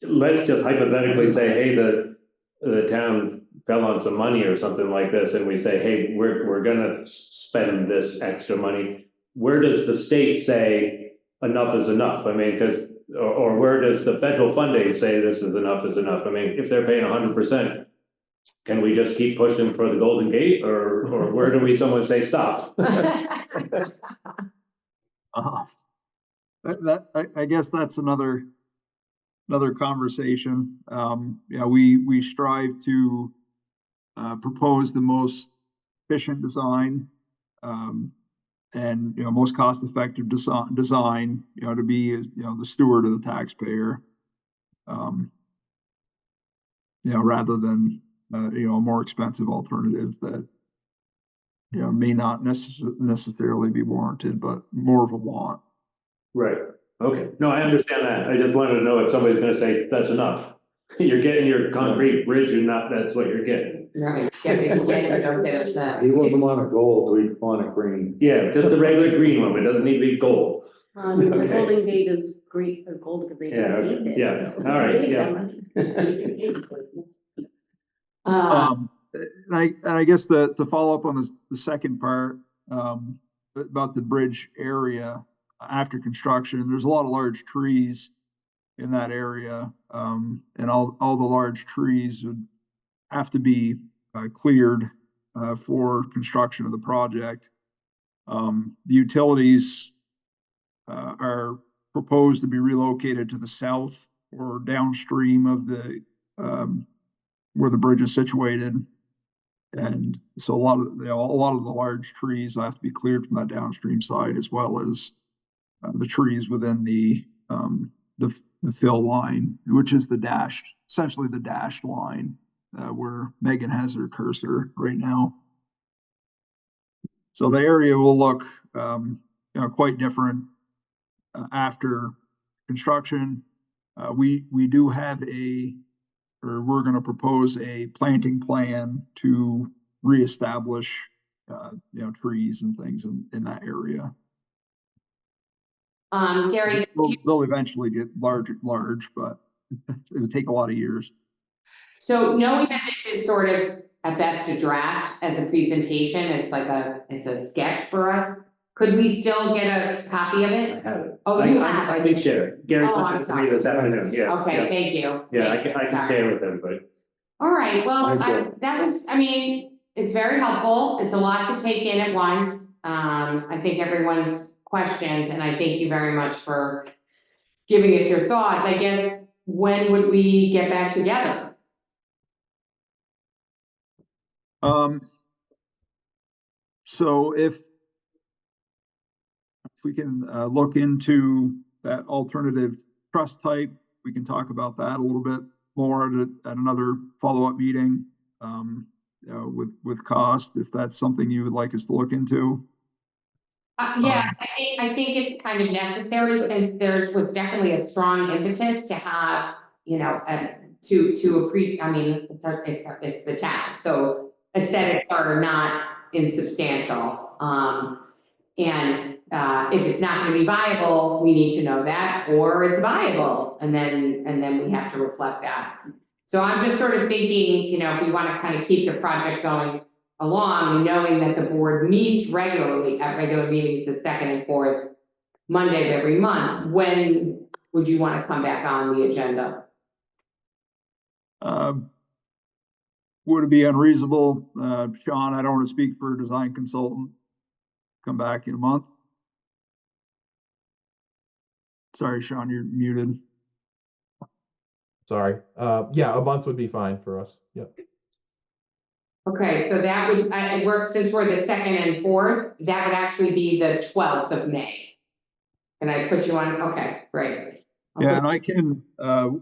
S2: let's just hypothetically say, hey, the town fell on some money or something like this, and we say, hey, we're gonna spend this extra money. Where does the state say enough is enough? I mean, because, or where does the federal funding say this is enough is enough? I mean, if they're paying 100%, can we just keep pushing for the Golden Gate, or where do we someone say stop?
S3: I guess that's another conversation. Yeah, we strive to propose the most efficient design, and, you know, most cost-effective design, you know, to be, you know, the steward of the taxpayer. You know, rather than you know, a more expensive alternative that, you know, may not necessarily be warranted, but more of a want.
S2: Right, okay, no, I understand that, I just wanted to know if somebody's gonna say, that's enough. You're getting your concrete bridge, and not, that's what you're getting.
S1: Right, don't get upset.
S6: He wouldn't want a gold, we'd want a green.
S2: Yeah, just a regular green one, it doesn't need to be gold.
S7: The
S2: Okay.
S7: Golden Gate is great, or gold, because they
S2: Yeah,
S7: don't
S2: okay,
S7: need it.
S2: yeah,
S7: so
S2: all right,
S7: save
S2: yeah.
S7: that money.
S3: And I guess to follow up on the second part, about the bridge area after construction, there's a lot of large trees in that area. And all the large trees would have to be cleared for construction of the project. The utilities are proposed to be relocated to the south or downstream of the where the bridge is situated. And so a lot of the large trees have to be cleared from that downstream side, as well as the trees within the fill line, which is essentially the dashed line where Megan has her cursor right now. So the area will look you know, quite different after construction. We do have we're going to propose a planting plan to reestablish you know, trees and things in that area.
S1: Gary,
S3: They'll eventually get large, but it would take a lot of years.
S1: so knowing that this is sort of at best a draft as a presentation, it's a sketch for us. Could we still get a copy of
S2: I
S1: it?
S2: have it.
S1: Oh, you have
S2: I
S1: it.
S2: can share it. Gary
S1: Oh, I'm
S2: sent it to
S1: sorry.
S2: me this afternoon, yeah.
S1: Okay,
S2: yeah.
S1: thank you.
S2: Yeah, I
S1: Thank
S2: can
S1: you. Sorry.
S2: share with everybody.
S1: All right, well,
S6: Thank you.
S1: that was, I mean, it's very helpful. It's a lot to take in at once. I think everyone's questions, and I thank you very much for giving us your thoughts. I guess, when would we get back together?
S3: So if we can look into that alternative trust type, we can talk about that a little bit more at another follow-up meeting you know, with cost, if that's something you would like us to look into.
S1: Yeah, I think it's kind of necessary, since there was definitely a strong impetus to have, I mean, it's the town, so aesthetics are not insubstantial. And if it's not gonna be viable, we need to know that, or it's viable, and then we have to reflect that. So I'm just sort of thinking, if we wanna kind of keep the project going along, and knowing that the board meets regularly at regular meetings, the second and fourth Monday of every month, when would you wanna come back on the agenda?
S3: Would it be unreasonable, Sean, I don't want to speak for a design consultant, come back in a month? Sorry, Sean, you're muted.
S5: Sorry. Yeah, a month would be fine for us. Yep.
S1: Okay, so that would, it works since we're the second and fourth, that would actually be the 12th of May. Can I put you on? Okay, great.
S3: Yeah, and I can,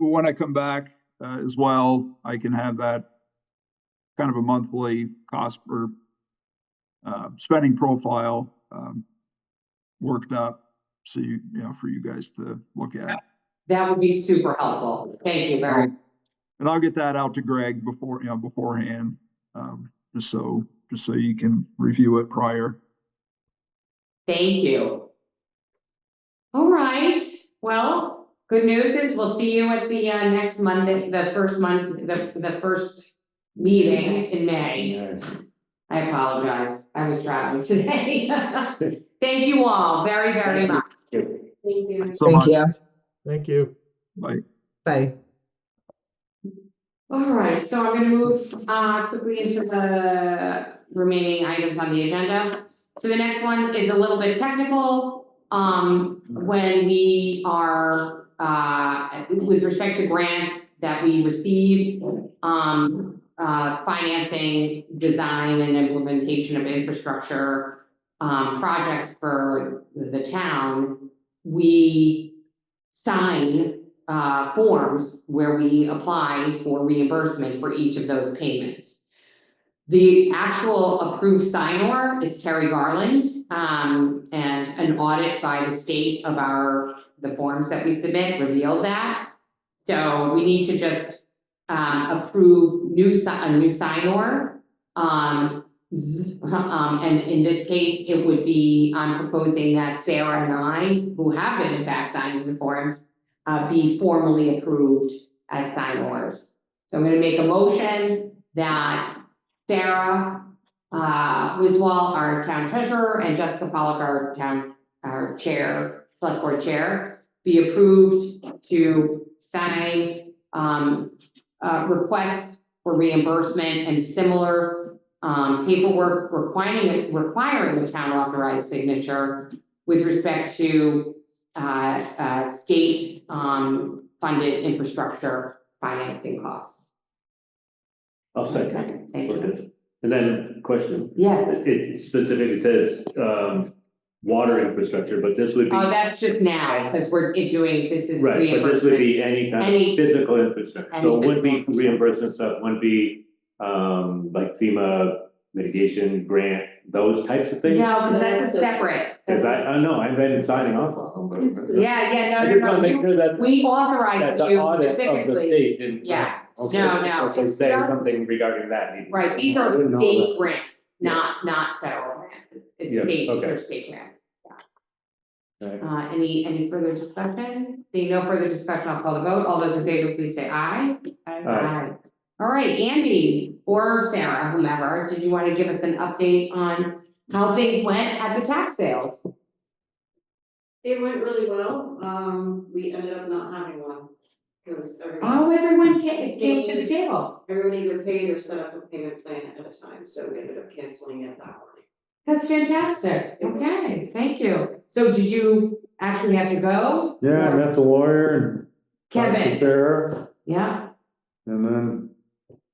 S3: when I come back as well, I can have that kind of a monthly cost per spending profile worked up, so for you guys to look at.
S1: That would be super helpful. Thank you very much.
S3: And I'll get that out to Greg beforehand, just so you can review it prior.
S1: Thank you. All right, well, good news is we'll see you at the next Monday, the first meeting in May. I apologize, I was traveling today. Thank you all very, very much.
S9: Thank you.
S3: Thanks so
S4: Thank
S3: much.
S4: you.
S5: Thank you.
S3: Bye.
S4: Bye.
S1: All right, so I'm gonna move quickly into the remaining items on the agenda. So the next one is a little bit technical. When we are, with respect to grants that we receive, financing, design and implementation of infrastructure, projects for the town, we sign forms where we apply for reimbursement for each of those payments. The actual approved signor is Terry Garland, and an audit by the state of the forms that we submit revealed that. So we need to just approve a new signor. And in this case, it would be, I'm proposing that Sarah and I, who have been in fact signing the forms, be formally approved as signors. So I'm going to make a motion that Sarah Wiswall, our town treasurer, and Jessica Pollock, our select board chair, be approved to sign requests for reimbursement and similar paperwork requiring the town authorized signature with respect to state funded infrastructure financing costs.
S2: I'll second.
S1: Thank you.
S2: And then question,
S1: Yes.
S2: it specifically says, water infrastructure, but this would be.
S1: Oh, that's just now, because this is
S2: Right, but this would
S1: reimbursement.
S2: be any kind of physical infrastructure, so it wouldn't be reimbursement stuff, wouldn't be, like FEMA mitigation grant, those types of things?
S1: No, because that's a separate.
S2: Cause I know, I've been signing off on them.
S1: Yeah,
S2: I just wanna make sure that,
S1: We
S2: that
S1: authorized
S2: the
S1: you
S2: audit of the
S1: specifically.
S2: state didn't.
S1: Yeah,
S2: Okay,
S1: no,
S2: okay,
S1: it's
S2: say
S1: not-
S2: something regarding that.
S1: Right, these are
S6: I didn't know
S1: state
S6: that.
S1: grants, not federal grants. It's
S2: Yeah,
S1: state,
S2: okay.
S1: they're state grants.
S2: Right.
S1: Any further discussion? Seeing no further discussion, I'll call the vote. All those in favor, please say aye.
S2: Aye.
S1: All right, Andy or Sarah, whomever, did you want to give us an update on how things went at the tax sales?
S9: It went really well. We ended up not having one. Because
S1: Oh, everyone came to the table.
S9: everyone either paid or set up a payment plan ahead of time, so we ended up canceling it that morning.
S1: That's fantastic. Okay, thank you. So did you actually have to go?
S6: Yeah, I
S1: Or-
S6: met the lawyer and talked to
S1: Kevin,
S6: Sarah
S1: yeah,
S6: and then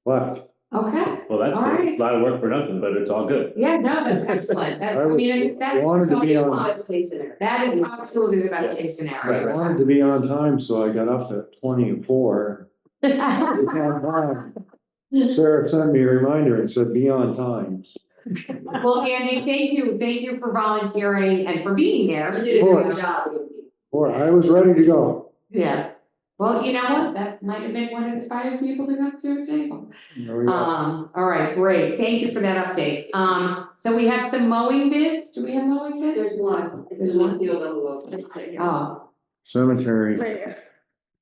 S6: left.
S1: okay.
S2: Well, that's
S1: All right.
S2: a lot of work for nothing, but it's all good.
S1: Yeah, no, that's excellent. That's,
S6: I
S1: I mean,
S6: was-
S1: that's.
S6: wanted to
S1: all
S6: be
S1: you
S6: on-
S1: want.
S9: Best case scenario.
S1: That is absolutely the best case
S6: I
S1: scenario.
S6: wanted to be on time, so I got up at 20:04. It's on time. Sarah sent me a reminder and said, be on time.
S1: Well, Andy, thank you for volunteering and for being
S9: You
S1: there.
S9: did a good job.
S6: Boy, I was ready to go.
S1: Yes. Well, you know what? That might have been what inspired people to go to a table.
S6: There we go.
S1: All right, great. Thank you for that update. So we have some mowing bids. Do we have mowing bids?
S9: There's one, it's
S1: There's
S9: in the
S1: one?
S9: sealed envelope. It's right here.
S1: Oh,
S6: Cemetery.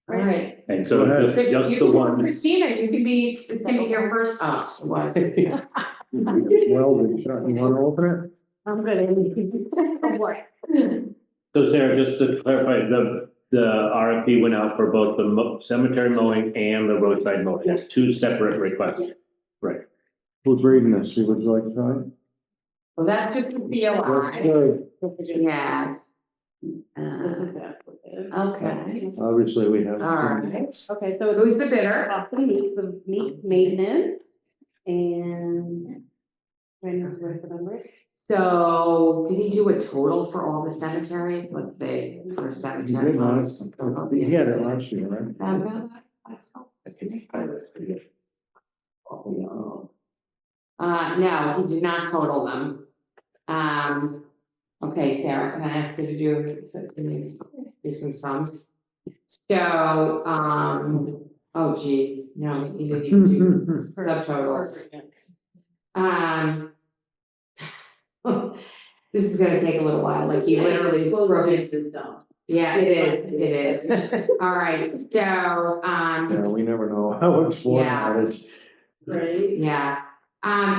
S1: all right.
S2: And so
S6: Go ahead.
S2: just
S1: You
S2: the
S1: can-
S2: one.
S1: Christina, you can be, it's gonna be your first, oh, it was.
S6: Well, you want to open it?
S7: I'm good.
S2: So Sarah, just to clarify, the RFP went out for both the cemetery mowing and the roadside mowing. That's two separate requests. Right.
S6: Who's reading this? You would like to try?
S1: Well, that's just the BOI.
S6: Good.
S1: Yes. Okay.
S6: Obviously, we have.
S1: All right.
S7: Okay, so
S1: Who's the bidder?
S7: Boston meets maintenance and. Right now, where's the number?
S1: So did he do a total for all the cemeteries? Let's see, for
S6: You
S1: cemetery.
S6: did last, he had it last year, right?
S1: Is that about that? That's all. No, he did not total them. Okay, Sarah, can I ask you to do some sums? So, oh geez, no, he didn't even do subtotals. This is gonna take a little while, like he literally broke it.
S9: is done.
S1: Yeah, it is. All right, so,
S6: Yeah, we never know how it's formatted.
S9: Right?
S1: yeah,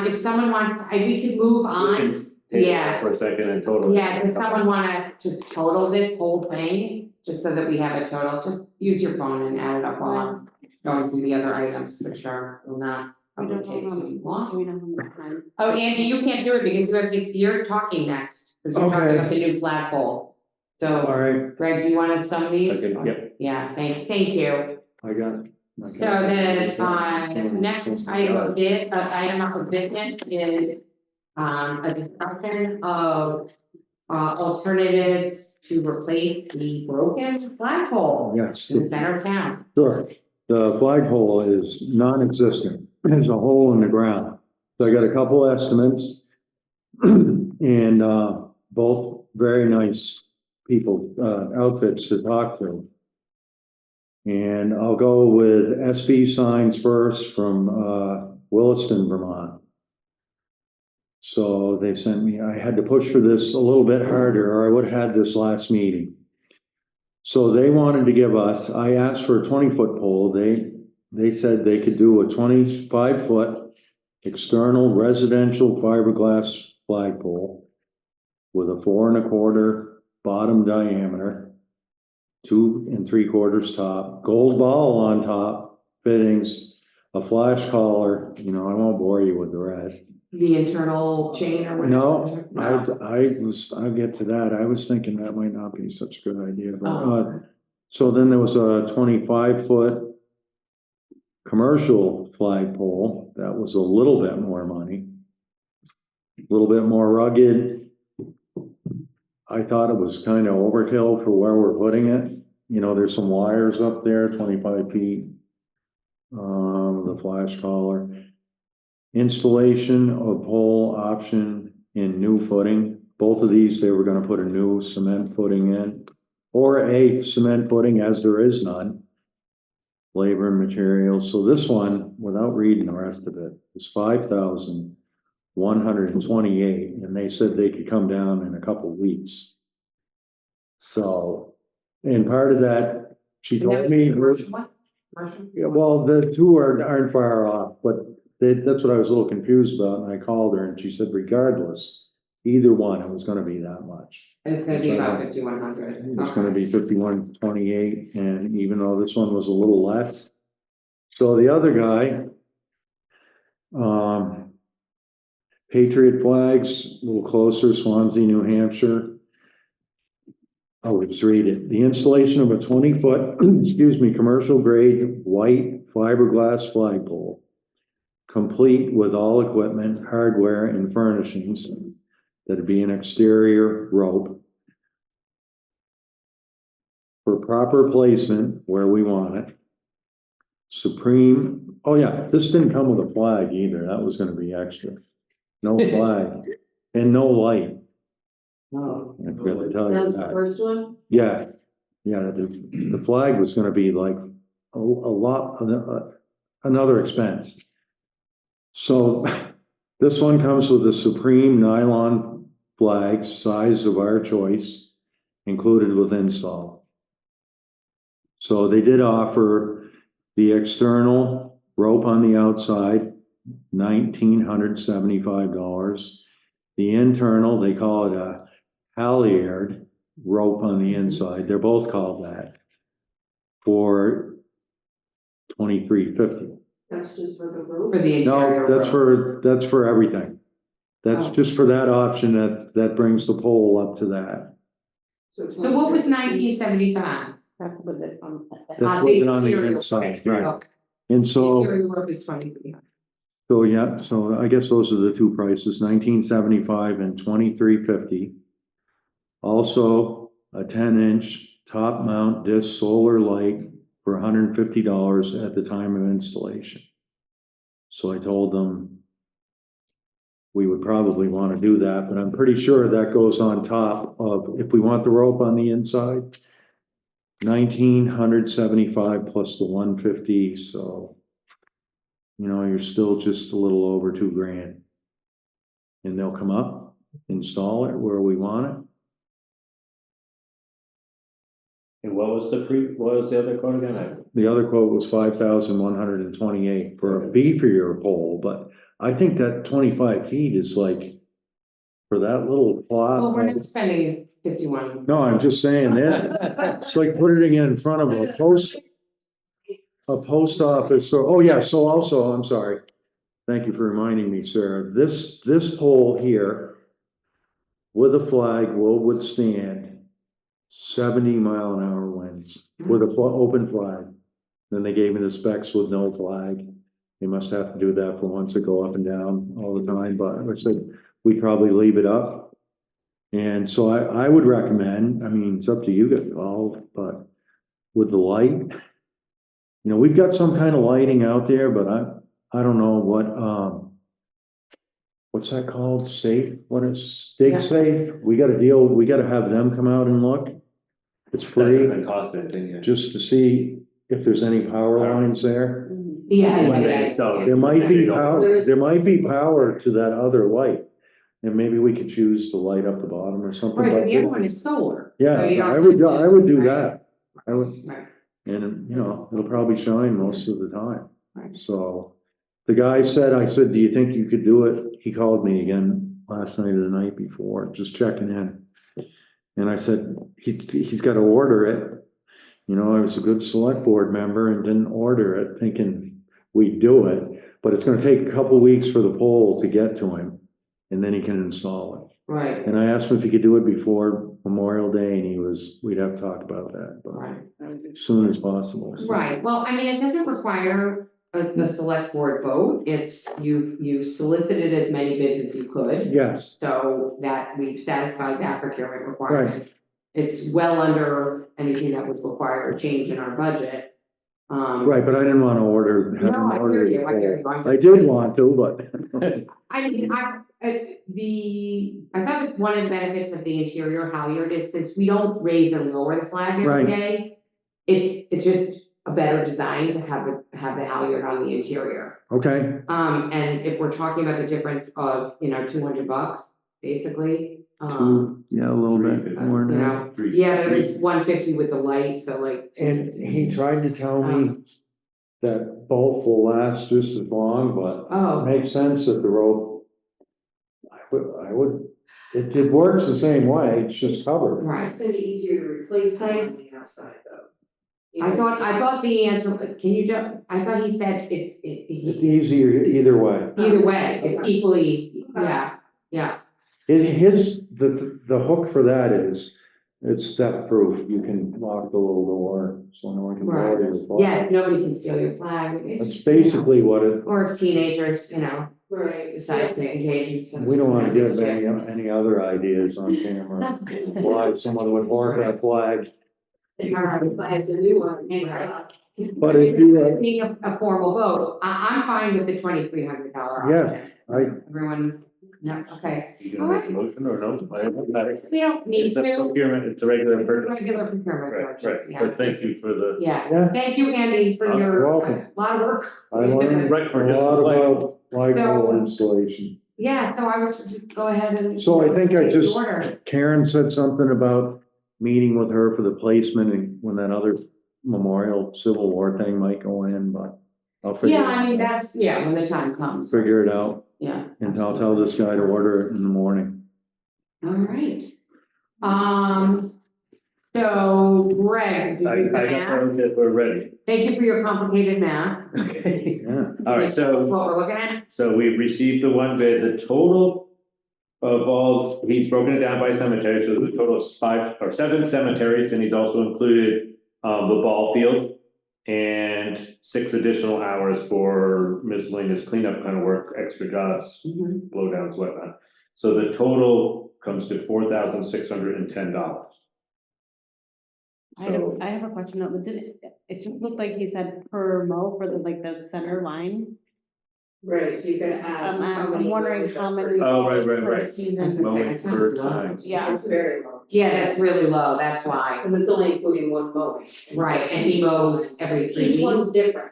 S1: if someone wants, we could move on.
S2: Take
S1: Yeah.
S2: it for a second and total.
S1: Yeah, does someone wanna just total this whole thing, just so that we have a total, just use your phone and add it up while I'm going through the other items, for sure, will not.
S7: We
S1: probably
S7: don't
S1: take
S7: know
S1: too long.
S7: We don't have time.
S1: Oh, Andy, you can't do it because you have to, you're talking next, because you're talking
S6: Okay.
S1: about the new flagpole.
S6: All
S1: So,
S6: right,
S1: Greg, do you want to sum these?
S2: Okay, yep.
S1: Yeah, thank you.
S6: I got it.
S1: So the, next item of item of business is, a discussion of, alternatives to replace the broken flagpole
S6: Yes,
S1: in the center of town.
S6: sure. The flagpole is non-existent. There's a hole in the ground. So I got a couple estimates. And, both very nice people, outfits to talk to. And I'll go with SV Signs first from, Williston, Vermont. So they sent me, I had to push for this a little bit harder, or I would have had this last meeting. So they wanted to give us, I asked for a 20-foot pole. They said they could do a 25-foot external residential fiberglass flagpole with a 4 1/4 bottom diameter, 2 3/4 top, gold ball on top, fittings, a flash collar. I won't bore you with the rest.
S1: The internal chain or whatever?
S6: I'll get to that. I was thinking that might not be such a good idea, but,
S1: Oh.
S6: so then there was a 25-foot commercial flagpole. That was a little bit more money. A little bit more rugged. I thought it was kind of overkill for where we're putting it. There's some wires up there, 25 feet. The flash collar. Installation of pole option in new footing. Both of these, they were gonna put a new cement footing in, or a cement footing, as there is none. Labor and materials. So this one, without reading the rest of it, is 5,128, and they said they could come down in a couple weeks. So, and part of that, she
S1: And that
S6: told
S1: was
S6: me.
S1: commercial what? Commercial?
S6: Yeah, well, the two aren't far off, but that's what I was a little confused about, and I called her and she said regardless, either one, it was gonna be that much.
S1: It's gonna be about 5,100.
S6: It's gonna be 5,128, and even though this one was a little less. So the other guy, Patriot Flags, a little closer, Swansea, New Hampshire. I'll just read it. The installation of a 20-foot, commercial grade white fiberglass flagpole, complete with all equipment, hardware, and furnishings. That'd be an exterior rope for proper placement where we want it. Supreme, oh yeah, this didn't come with a flag either. That was gonna be extra. No flag and no light.
S1: Oh.
S6: I forgot to tell you
S9: That's the
S6: that.
S9: first one?
S6: Yeah, the flag was gonna be like a lot, another expense. So this one comes with a Supreme nylon flag, size of our choice, included with install. So they did offer the external rope on the outside, $1,975. The internal, they call it a halyard rope on the inside. They're both called that for $2,350.
S9: That's just for the roof.
S1: For the interior.
S6: No, that's for everything. That's
S1: Oh.
S6: just for that option that brings the pole up to that.
S1: So what was 1975?
S7: That's what it,
S6: That's what's on the inside, right? And so,
S1: Interior roof is 2,300.
S6: so yeah, so I guess those are the two prices, 1975 and 2,350. Also, a 10-inch top mount disc solar light for $150 at the time of installation. So I told them we would probably want to do that, but I'm pretty sure that goes on top of, if we want the rope on the inside, $1,975 plus the $150, so you know, you're still just a little over $2,000. And they'll come up, install it where we want it.
S2: And what was the other quote again?
S6: The other quote was $5,128 for a beefier pole, but I think that 25 feet is like, for that little plot.
S1: Well, we're not spending 51.
S6: No, I'm just saying that, it's like putting it in front of a post office, so, oh yeah, so also, I'm sorry. Thank you for reminding me, Sarah, this pole here with a flag will withstand 70-mile-an-hour winds with a open flag. Then they gave me the specs with no flag. They must have to do that for once to go up and down all the time, but I said, we'd probably leave it up. And so I would recommend, I mean, it's up to you guys all, but with the light, you know, we've got some kind of lighting out there, but I don't know what's that called? Safe? What is dig safe? We got to have them come out and look. It's
S2: That
S6: free,
S2: doesn't cost anything, yeah.
S6: just to see if there's any power lines there.
S1: Yeah,
S2: When they
S1: yeah,
S2: install it.
S6: There might be
S2: Yeah.
S6: power to that other light. And maybe we could choose to light up the bottom or something.
S1: right, but
S6: but
S1: the other one is solar.
S6: Yeah,
S1: so you don't
S6: I
S1: have
S6: would
S1: to-
S6: do
S1: right,
S6: that. I would,
S1: Right,
S6: and you know, it'll probably shine most of the time.
S1: right.
S6: So the guy said, I said, do you think you could do it? He called me again last night or the night before, just checking in. And I said, he's got to order it. You know, I was a good select board member and didn't order it thinking we'd do it, but it's going to take a couple weeks for the pole to get to him and then he can install it.
S1: Right,
S6: And I asked him if he could do it before Memorial Day and we'd have to talk about that, but
S1: right.
S6: as soon as possible. So.
S1: Right, well, I mean, it doesn't require the select board vote, it's, you've solicited as many bids as you could.
S6: Yes,
S1: So that we've satisfied that procurement requirement.
S6: right.
S1: It's well under anything that would require a change in our budget.
S6: Right, but I didn't want to order. have
S1: No,
S6: him
S1: I
S6: order
S1: hear
S6: the
S1: you, I hear
S6: pole.
S1: you.
S6: I did want to, but.
S1: I mean, I thought that one of the benefits of the interior halyard is since we don't raise and lower the flag every
S6: Right.
S1: day, it's just a better design to have the halyard on the interior.
S6: Okay,
S1: And if we're talking about the difference of, $200, basically,
S6: yeah, a little bit more now.
S1: yeah, but it was 150 with the light, so like.
S6: And he tried to tell me that both will last just as long, but it
S1: Oh,
S6: makes sense that the rope. I would, it works the same way, it's just covered.
S1: right.
S9: It's gonna be easier to replace that on the outside though.
S1: I thought the answer, I thought he said it's
S6: It's easier either way.
S1: either way, it's equally, yeah.
S6: The hook for that is, it's theft proof, you can lock the little door, so no one can
S1: Right.
S6: borrow your flag.
S1: Yes, nobody can steal your flag. It's
S6: That's
S1: just,
S6: basically what it,
S1: or if teenagers,
S9: Right.
S1: decide to engage in some.
S6: we don't wanna give
S1: mischief.
S6: any other ideas on camera. Why someone would want that flag,
S9: Buys a new one, hang it up.
S6: but if you,
S1: Being a formal vote, I'm fine with the $2,300
S6: Yeah,
S1: option.
S6: I-
S1: Everyone, No, okay.
S2: You gonna make a motion or no?
S1: We don't need
S2: It's a
S1: to.
S2: procurement, it's a regular
S1: It's a
S2: purchase.
S1: regular procurement
S2: Right,
S1: purchase,
S2: right,
S1: yeah.
S2: but thank you for the.
S1: Yeah,
S6: Yeah.
S1: thank you, Andy, for
S2: You're
S1: your,
S6: welcome.
S1: lot of work.
S6: I learned
S2: Right,
S6: a
S2: for just
S6: lot
S2: like-
S6: about flagpole
S1: So-
S6: installation.
S1: Yeah, so I would just go ahead and.
S6: So I think I
S1: take the
S6: just,
S1: order.
S6: Karen said something about meeting with her for the placement and when that other memorial Civil War thing might go in, but I'll figure.
S1: Yeah, I mean, that's, yeah, when the time comes.
S6: Figure it out,
S1: Yeah.
S6: and I'll tell this guy to order it in the morning.
S1: All right. So Greg, did you do the
S2: I got
S1: math?
S2: those if we're ready.
S1: Thank you for your complicated math.
S2: Okay.
S6: Yeah,
S2: All right,
S1: That's
S2: so,
S1: what we're looking at?
S2: so we've received the one bid, the total of all, he's broken it down by cemetery, so the total is 5 or 7 cemeteries, and he's also included, the ball field and 6 additional hours for miscellaneous cleanup kind of work, extra jobs,
S1: Mhm.
S2: blowdowns, whatnot. So the total comes to $4,610.
S7: I have a question though, but it just looked like he said per mow for the center line.
S9: Right, so you could add. how
S7: I'm
S9: many
S7: wondering
S9: rows
S7: how
S9: are
S7: many.
S9: per-
S2: Oh, right,
S7: per
S2: right.
S7: Season.
S2: Mowing per time.
S7: Yeah.
S9: It's very low.
S1: Yeah, that's really low, that's why.
S9: Because it's only including one mowing.
S1: Right, and he mows every 3
S9: Each
S1: weeks.
S9: one's different.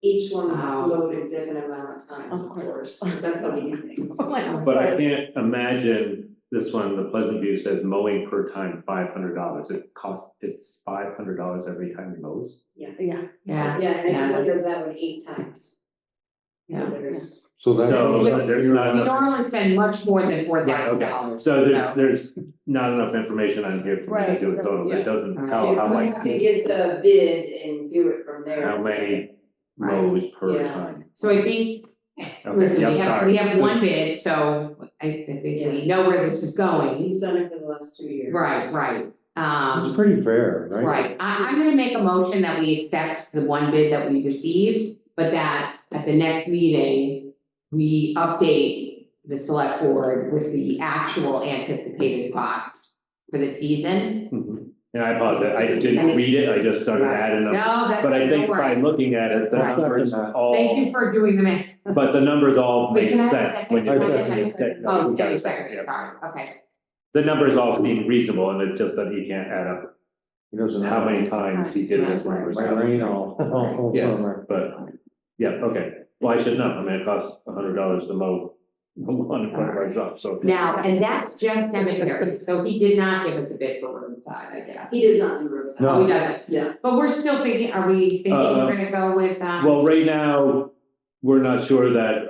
S9: Each one's
S1: Wow.
S9: loaded different amount of time,
S7: Of
S9: of
S7: course.
S9: course, because that's how we do things.
S7: Oh my God.
S2: But I can't imagine this one, the Pleasant View says mowing per time, $500. It's $500 every time he mows.
S7: Yeah.
S1: Yeah.
S9: Yeah, and
S1: Yeah,
S9: everyone
S1: that's-
S9: does that one 8 times. So
S1: Yeah.
S9: there's.
S6: so that's.
S2: So there's not
S1: We
S2: enough.
S1: normally spend much more than $4,000.
S2: So there's not enough information on here for me to do a total.
S7: Right,
S2: It doesn't
S1: yeah.
S2: tell how
S9: You
S2: much,
S9: have to get the bid and do it from there.
S2: how many mows per
S9: Yeah.
S2: time.
S1: So I think,
S2: Okay,
S1: listen,
S2: yep,
S1: we
S2: sorry.
S1: have one bid, so I think we know where this is going.
S9: He's done it for the last 2 years.
S1: Right.
S6: It's pretty fair, right?
S1: Right, I'm gonna make a motion that we accept the one bid that we received, but that at the next meeting, we update the select board with the actual anticipated cost for the season.
S2: Mhm. And I apologize, I didn't read it, I just started
S1: Right.
S2: adding
S1: No,
S2: up.
S1: that's,
S2: But I
S1: don't
S2: think by
S1: worry.
S2: looking at it, the
S1: Right.
S2: numbers all.
S1: Thank you for doing the math.
S2: But the numbers all
S1: Wait,
S2: make
S1: can I have a
S2: sense
S1: second?
S2: when you.
S6: I
S1: Can I
S6: second
S1: have a
S6: it.
S1: second?
S2: No,
S1: Oh,
S2: we got
S1: any
S2: it.
S1: second,
S2: Yeah.
S1: sorry, okay.
S2: The numbers all seem reasonable, and it's just that you can't add up
S6: He doesn't.
S2: how many times he did this number.
S6: My brain all
S2: Yeah.
S6: summer.
S2: But, yeah, okay, well, I should know, I mean, it costs $100 to mow one in front of our shop, so.
S1: Now, and that's just cemetery, so he did not give us a bid for roadside, I guess.
S9: He does not do roadside.
S6: No.
S1: Oh, he doesn't,
S9: Yeah.
S1: but we're still thinking, are we thinking we're gonna go with,
S2: Well, right now, we're not sure that,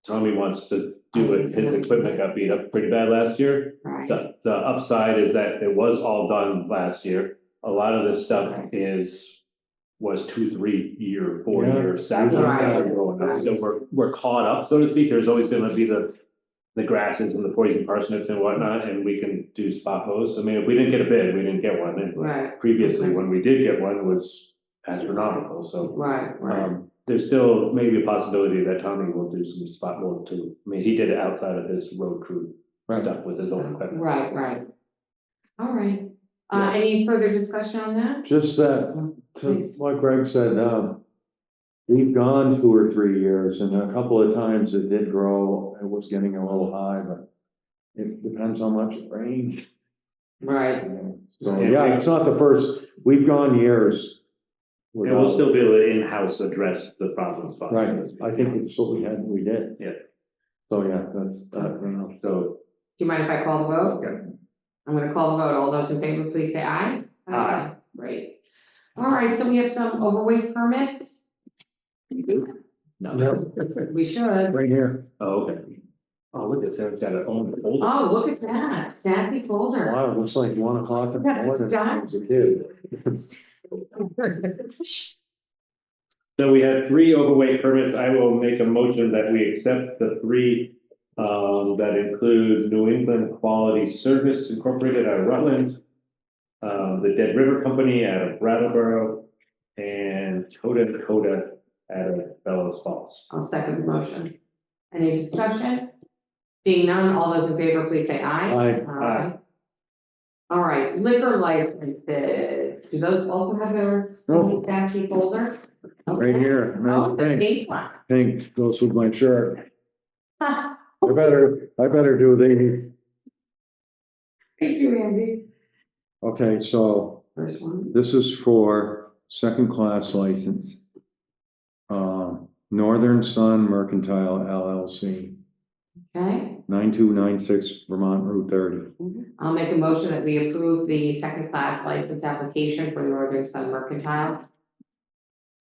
S2: Tommy wants to do it, his equipment got beat up pretty bad last year.
S1: right,
S2: The upside is that it was all done last year. A lot of this stuff was 2, 3 year, 4
S6: Yeah.
S2: year cycles that are going on. So we're caught up, so to speak. There's always gonna be the grasses and the poison parsnips and whatnot, and we can do spot mows. I mean, if we didn't get a bid, we didn't get one. And
S1: right,
S2: previously, when we did get one, it was astronomical, so.
S1: right.
S2: There's still maybe a possibility that Tommy will do some spot mow too. I mean, he did it outside of his road crew
S6: Right.
S2: stuff with his own equipment.
S1: Right. All right, any further discussion on that?
S6: Just that,
S1: Please.
S6: like Greg said, we've gone 2 or 3 years, and a couple of times it did grow, it was getting a little high, but it depends how much it rains.
S1: Right,
S6: So, yeah, it's not the first, we've gone years.
S2: And we'll still be able to in-house address the problem spots.
S6: Right, I think it's what we did.
S2: Yeah.
S6: So, yeah, that's,
S2: So,
S1: do you mind if I call the vote?
S2: Okay.
S1: I'm gonna call the vote, all those in favor, please say aye.
S2: Aye.
S1: Great. All right, so we have some overweight permits,
S2: no.
S1: we should.
S6: right here.
S2: Oh, okay. Oh, look at Sarah's got her own folder.
S1: Oh, look at that, sassy folder.
S6: Wow, it looks like 1 o'clock in the
S1: That's
S6: morning when I was a kid.
S2: So we have 3 overweight permits. I will make a motion that we accept the 3 that include New England Quality Service Incorporated out of Rutland, the Dead River Company out of Brattleboro, and Coda out of Bellows Falls.
S1: I'll second the motion. Any discussion? Seeing none, all those in favor, please say aye.
S6: Aye.
S1: All right, liquor licenses, do those also have their
S6: No.
S1: sassy folder?
S6: Right here,
S1: Oh,
S6: nice
S1: the
S6: pink,
S1: pink one.
S6: pink goes with my shirt.
S1: Huh,
S6: I better do the,
S1: Thank you, Andy.
S6: okay, so
S1: First one.
S6: this is for second class license. Northern Sun Mercantile LLC,
S1: Okay,
S6: 9296 Vermont Route 30.
S1: I'll make a motion that we approve the second class license application for Northern Sun Mercantile.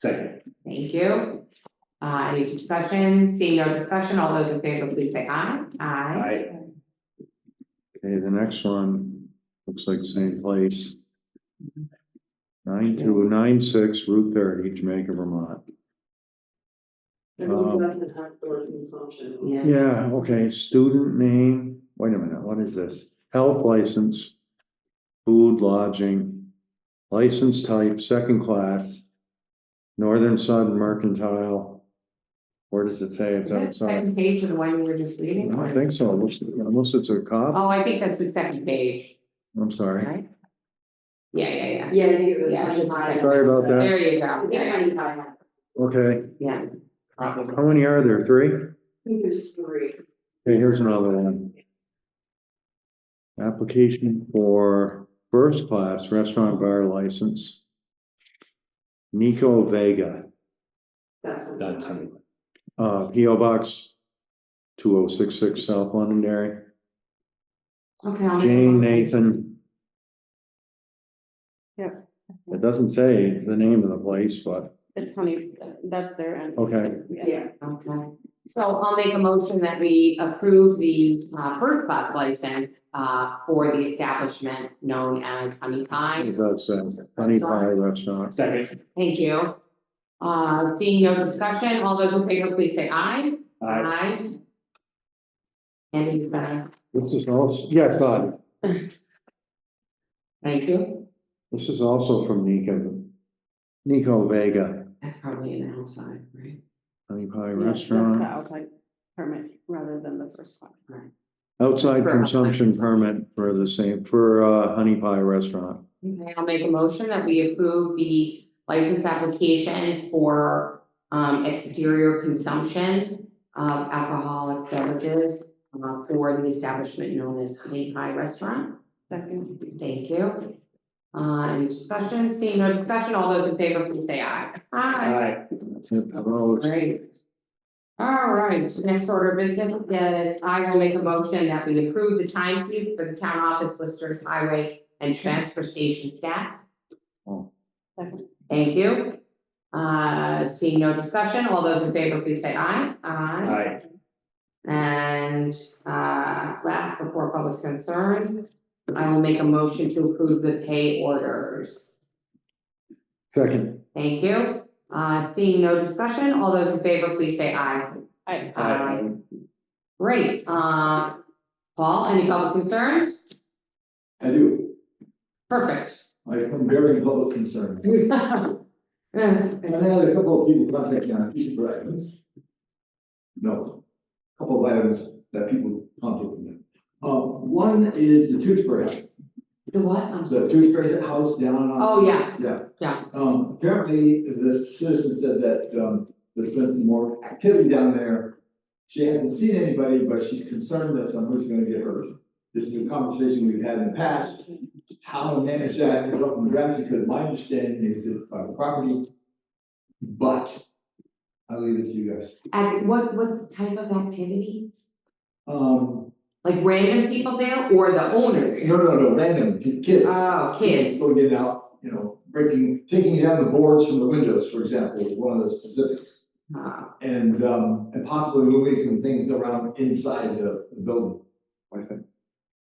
S2: Second.
S1: Thank you. Any discussion? Seeing no discussion, all those in favor, please say aye. Aye.
S6: Okay, the next one looks like the same place. 9296 Route 30, Jamaica, Vermont.
S9: That's an outdoor consumption.
S1: Yeah.
S6: Yeah, okay, student name, wait a minute, what is this? Health license, food, lodging, license type, second class, Northern Sun Mercantile. Where does it say it's
S1: Is that the
S6: outside?
S1: second page of the one you were just reading?
S6: I don't think so, unless it's a cop,
S1: Oh, I think that's the second page,
S6: I'm sorry.
S1: right? Yeah.
S9: Yeah, I think it was.
S1: Yeah, just-
S6: Sorry about that,
S1: There you go. Yeah.
S6: okay,
S1: Yeah.
S6: how many are there, 3?
S9: I think there's 3.
S6: Okay, here's another one. Application for first class restaurant bar license. Nico Vega,
S9: That's what.
S2: That's how.
S6: P.O. Box 2066 South Londonderry.
S1: Okay. I'll make a
S6: Jane
S1: motion.
S6: Nathan.
S7: Yep.
S6: It doesn't say the name of the place, but,
S7: It's funny, that's their end.
S6: okay,
S9: Yeah.
S1: Okay, so I'll make a motion that we approve the first class license for the establishment known as Honey Pie.
S6: it does say Honey Pie Restaurant.
S2: Second.
S1: Thank you. Seeing no discussion, all those in favor, please say aye.
S2: Aye.
S1: Andy, you better.
S6: This is also, yes, God,
S1: Thank you.
S6: this is also from Nico Vega,
S1: That's probably an outside, right?
S6: Honey Pie
S7: Yeah, that's the
S6: Restaurant.
S7: outside permit rather than the first one.
S6: Outside
S1: For-
S6: consumption permit for the same, for Honey Pie Restaurant.
S1: Okay, I'll make a motion that we approve the license application for exterior consumption of alcoholic beverages for the establishment known as Honey Pie Restaurant.
S7: Second.
S1: Thank you. Any discussion? Seeing no discussion, all those in favor, please say aye.
S2: Aye.
S6: That's it, opposed.
S1: Great. All right, next order of business is I will make a motion that we approve the time sheets for the town office listers, highway and transfer station staffs.
S7: Second.
S1: Thank you. Seeing no discussion, all those in favor, please say aye.
S2: Aye.
S1: And last before public concerns, I will make a motion to approve the pay orders.
S6: Second,
S1: Thank you. Seeing no discussion, all those in favor, please say aye.
S2: Aye.
S1: Great. Paul, any public concerns?
S8: I do,
S1: Perfect.
S8: I come bearing public concern. I've had a couple of people contact me on two items. No, a couple of items that people contact me. One is the Tewksbury House,
S1: The what? I'm sorry.
S8: the Tewksbury House down on.
S1: Oh, yeah,
S8: Yeah.
S1: yeah.
S8: Apparently, the citizen said that, there's been some more activity down there. She hasn't seen anybody, but she's concerned that someone's gonna get hurt. This is a conversation we've had in the past. How to manage that is up in the draft, because my understanding is it's private property. But I'll leave it to you guys.
S1: What type of activity?
S8: Um,
S1: Like random people there or the owner?
S8: no, random kids.
S1: Oh, kids.
S8: Go get out, taking down the boards from the windows, for example, is one of the specifics. And possibly moving some things around inside the building.
S6: I think,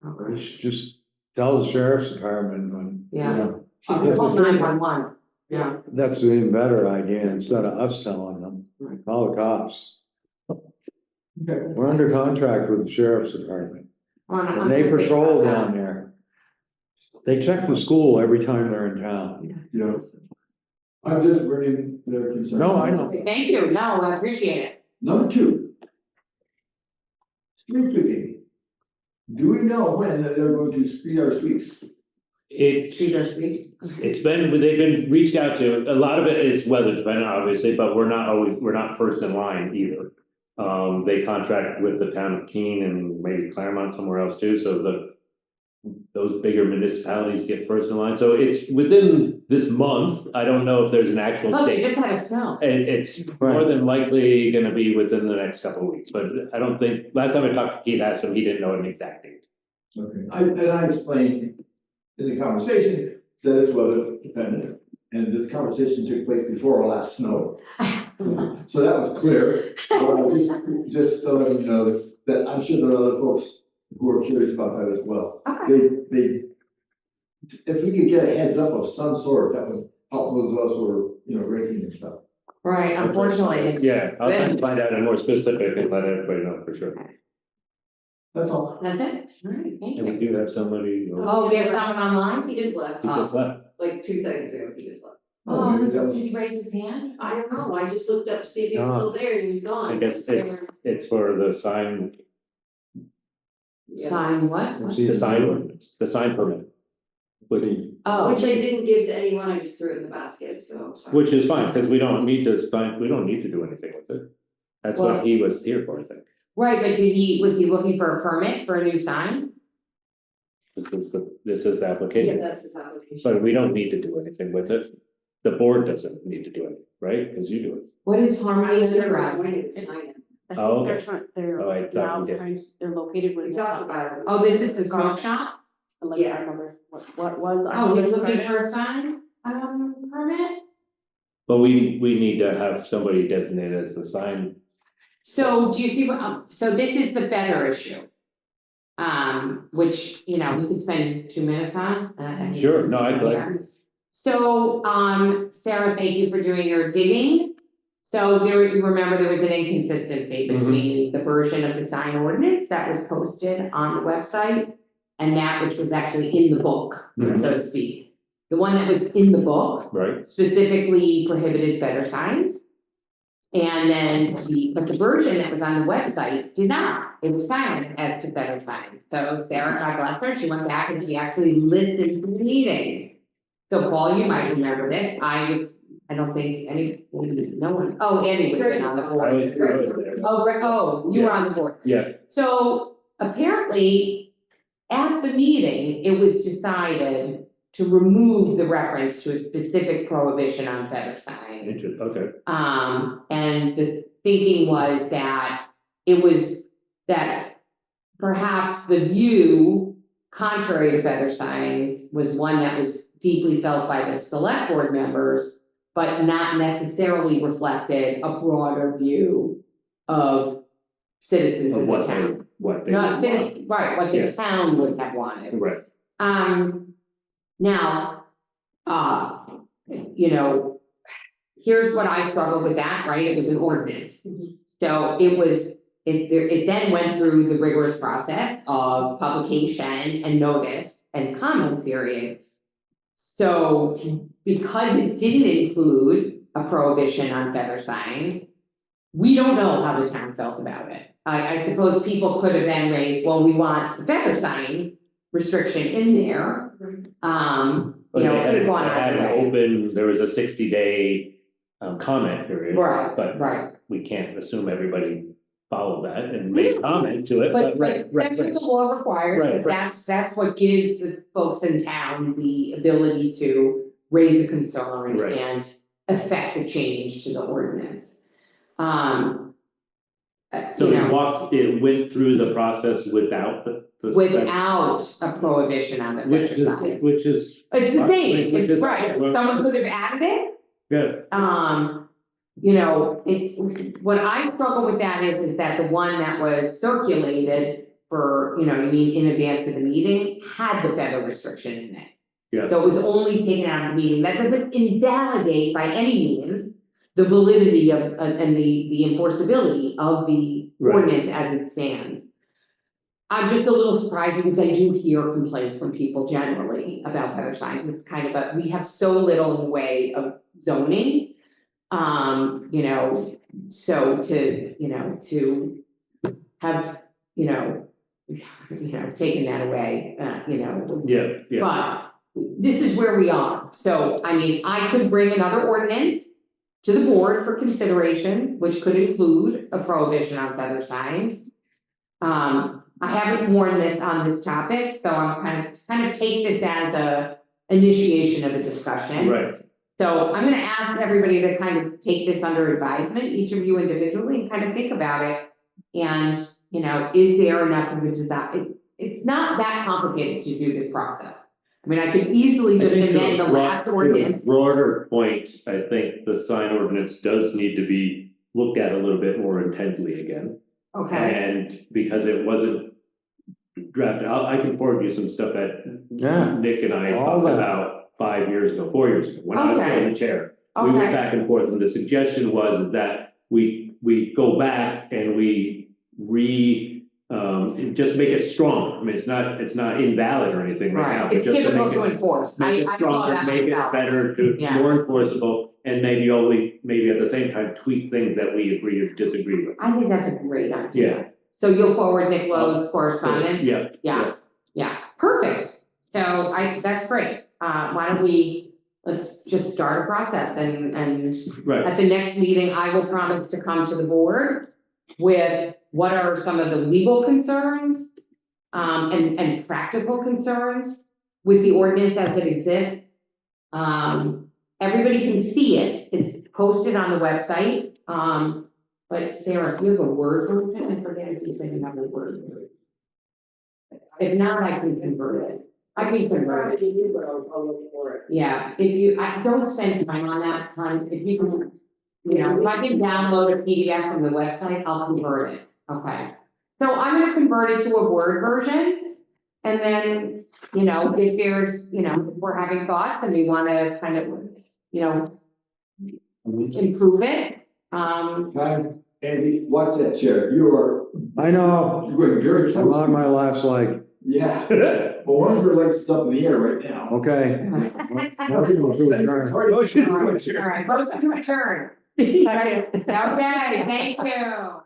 S1: Okay.
S6: we should just tell the sheriff's department when.
S1: Yeah. Should we call 911? Yeah.
S6: That's an even better idea, instead of us telling them,
S1: Right.
S6: call the cops.
S8: Okay.
S6: We're under contract with the sheriff's department,
S1: I'm
S6: and they
S1: gonna think
S6: patrol
S1: about
S6: down there. They check the school every time they're in town.
S8: Yeah. I'm just bringing their concern.
S6: No, I know.
S1: that. Thank you. No, I appreciate it.
S8: Number two. Street sweeping. Do we know when they're going to speed our sweeps?
S2: It's
S1: Street or streets?
S2: they've been reached out to, a lot of it is weather dependent, obviously, but we're not first in line either. They contract with the town of Keene and maybe Claremont somewhere else too, so those bigger municipalities get first in line, so it's within this month. I don't know if there's an actual
S1: Look, it
S2: date.
S1: just had a snow.
S2: It's more than likely gonna be within the next couple of weeks, but I don't think, last time I talked to Keith, asked him, he didn't know an exact date.
S8: Okay, I explained in the conversation that it's weather dependent, and this conversation took place before our last snow. So that was clear, just so you know, that I'm sure there are other folks who are curious about that as well.
S1: Okay.
S8: If we could get a heads up of some sort, that would help those of us who are, you know, raking and stuff.
S1: Right, unfortunately, it's.
S2: Yeah, I'll try to find out and more specific and let everybody know for sure.
S8: That's all.
S1: That's it? All right, thank
S2: And we
S1: you.
S2: do have somebody.
S1: Oh, we have someone online?
S9: He just left,
S2: He just left.
S9: like 2 seconds ago, he just left.
S1: Oh,
S8: maybe that was-
S1: did he raise his hand?
S9: I don't know, I just looked up to see if he was
S2: Ah.
S9: still there and he was gone.
S2: I guess it's for the sign,
S9: Yeah.
S1: Sign what?
S2: the sign permit.
S1: Oh.
S9: Which I didn't give to anyone, I just threw it in the basket, so I'm sorry.
S2: Which is fine, because we don't need to sign, we don't need to do anything with it. That's
S1: Well-
S2: what he was here for, I think.
S1: Right, but was he looking for a permit for a new sign?
S2: This is the
S9: Yeah,
S2: application,
S9: that's his application.
S2: but we don't need to do anything with it. The board doesn't need to do it, right? Because you do it.
S1: What is
S9: I
S1: Harmony
S9: was never
S1: Underground?
S9: appointed to sign it.
S7: I
S2: Oh,
S7: think they're
S2: okay.
S7: trying, they're
S2: Oh, I thought
S7: now
S2: we did.
S7: trying, they're located
S9: We
S7: with.
S9: talked about it.
S1: Oh, this is the smoke shop?
S7: Like, I remember what was.
S1: Oh, he's looking for a sign, permit?
S2: But we need to have somebody designated as the sign.
S1: So do you see what, so this is the feather issue. Which, you know, we could spend 2 minutes on. hate
S2: Sure,
S1: to
S2: no, I'd
S1: be
S2: like
S1: here. So, Sarah, thank you for doing your digging. So there, you remember there was an inconsistency between the version of the sign ordinance that was posted on the website and that which was actually in the book,
S2: Mhm.
S1: so to speak. The one that was in the book
S2: Right.
S1: specifically prohibited feather signs. And then but the version that was on the website did not, it was silent as to feather signs. So Sarah, God bless her, she went back and she actually listened to the meeting. So Paul, you might remember this, I don't think no one, Andy would have been on the
S2: I
S1: board.
S2: was there.
S1: You were on the board.
S2: Yeah,
S1: So apparently, at the meeting, it was decided to remove the reference to a specific prohibition on feather signs.
S2: interesting, okay.
S1: And the thinking was that it was that perhaps the view contrary to feather signs was one that was deeply felt by the select board members, but not necessarily reflected a broader view of citizens of the town.
S2: What they.
S1: Not
S2: want.
S1: citizens, right, what the
S2: Yeah.
S1: town would have wanted.
S2: Right,
S1: Now, you know, here's what I struggled with that, right? It was an ordinance. So it then went through the rigorous process of publication and notice and comment period. So because it didn't include a prohibition on feather signs, we don't know how the town felt about it. I suppose people could have then raised, well, we want the feather sign restriction in there.
S2: but
S1: You know,
S2: they
S1: it
S2: had,
S1: could have
S2: they
S1: gone
S2: had
S1: either
S2: an
S1: way.
S2: open, there was a 60-day comment period.
S1: Right,
S2: But
S1: right.
S2: we can't assume everybody followed that and made comment to it, but right,
S1: That's what the law requires,
S2: Right,
S1: but
S2: right.
S1: that's what gives the folks in town the ability to raise a concern
S2: Right.
S1: and affect a change to the ordinance.
S2: So
S1: You know,
S2: it went through the process without the.
S1: without a prohibition on the
S2: Which
S1: feather
S2: is,
S1: signs.
S2: which is,
S1: It's the
S2: fine,
S1: same,
S2: which
S1: it's
S2: is-
S1: right,
S2: well-
S1: someone could have added it.
S2: yeah,
S1: You know, it's, what I struggle with that is that the one that was circulated for, you know, you mean in advance of the meeting, had the feather restriction in it.
S2: yeah,
S1: So it was only taken out of the meeting, that doesn't invalidate by any means the validity of, and the enforceability of the
S2: Right.
S1: ordinance as it stands. I'm just a little surprised because I do hear complaints from people generally about feather signs, it's kind of we have so little in the way of zoning. You know, so to have, taken that away, was.
S2: yeah, yeah,
S1: But this is where we are, so I mean, I could bring another ordinance to the board for consideration, which could include a prohibition on feather signs. I haven't worn this on this topic, so I'm kind of take this as a initiation of a discussion.
S2: Right,
S1: So I'm gonna ask everybody to kind of take this under advisement, each of you individually, and kind of think about it. And, you know, is there enough of a design? It's not that complicated to do this process. I mean, I could easily
S2: I
S1: just
S2: think to
S1: amend the last
S2: to a
S1: ordinance.
S2: broader point, I think the sign ordinance does need to be looked at a little bit more intently again.
S1: Okay,
S2: And because it wasn't drafted, I can forward you some stuff that
S6: Yeah.
S2: Nick and I
S6: All
S2: talked
S6: that.
S2: about 5 years ago, 4 years ago, when I was still in the chair. We went
S1: okay,
S2: back and forth, and the suggestion was that we go back and we just make it strong. I mean, it's not invalid or anything right now.
S1: right,
S2: but
S1: it's
S2: just to
S1: difficult
S2: make
S1: to
S2: it-
S1: enforce.
S2: Make it
S1: I saw
S2: stronger,
S1: that
S2: make it
S1: myself.
S2: better,
S1: Yeah.
S2: more enforceable, and maybe at the same time tweak things that we agree or disagree with.
S1: I think that's a great idea.
S2: Yeah.
S1: So you'll forward Nick Lowe's correspondence?
S2: Yeah.
S1: Yeah, perfect. So that's great. Why don't let's just start a process and
S2: Right,
S1: at the next meeting, I will promise to come to the board with what are some of the legal concerns and practical concerns with the ordinance as it exists. Everybody can see it. It's posted on the website. But Sarah, if you have a Word version, I forget if you said you have a Word version. If not, I can convert it. I can convert it.
S9: I'll look for it.
S1: Yeah, I don't spend time on that, hon. If you can, you know, if I can download a PDF from the website, I'll convert it, okay? So I'm gonna convert it to a Word version, and then, you know, if there's, you know, if we're having thoughts and we wanna kind of, you know, improve it,
S8: Andy, watch that chair,
S6: I know,
S8: you're going very
S6: I'm on
S8: close.
S6: my last leg,
S8: Yeah, but one of your legs is up in the air right now.
S6: okay. Motion to adjourn.
S8: Motion to
S1: all
S8: adjourn.
S1: right, motion to adjourn. Okay, thank you.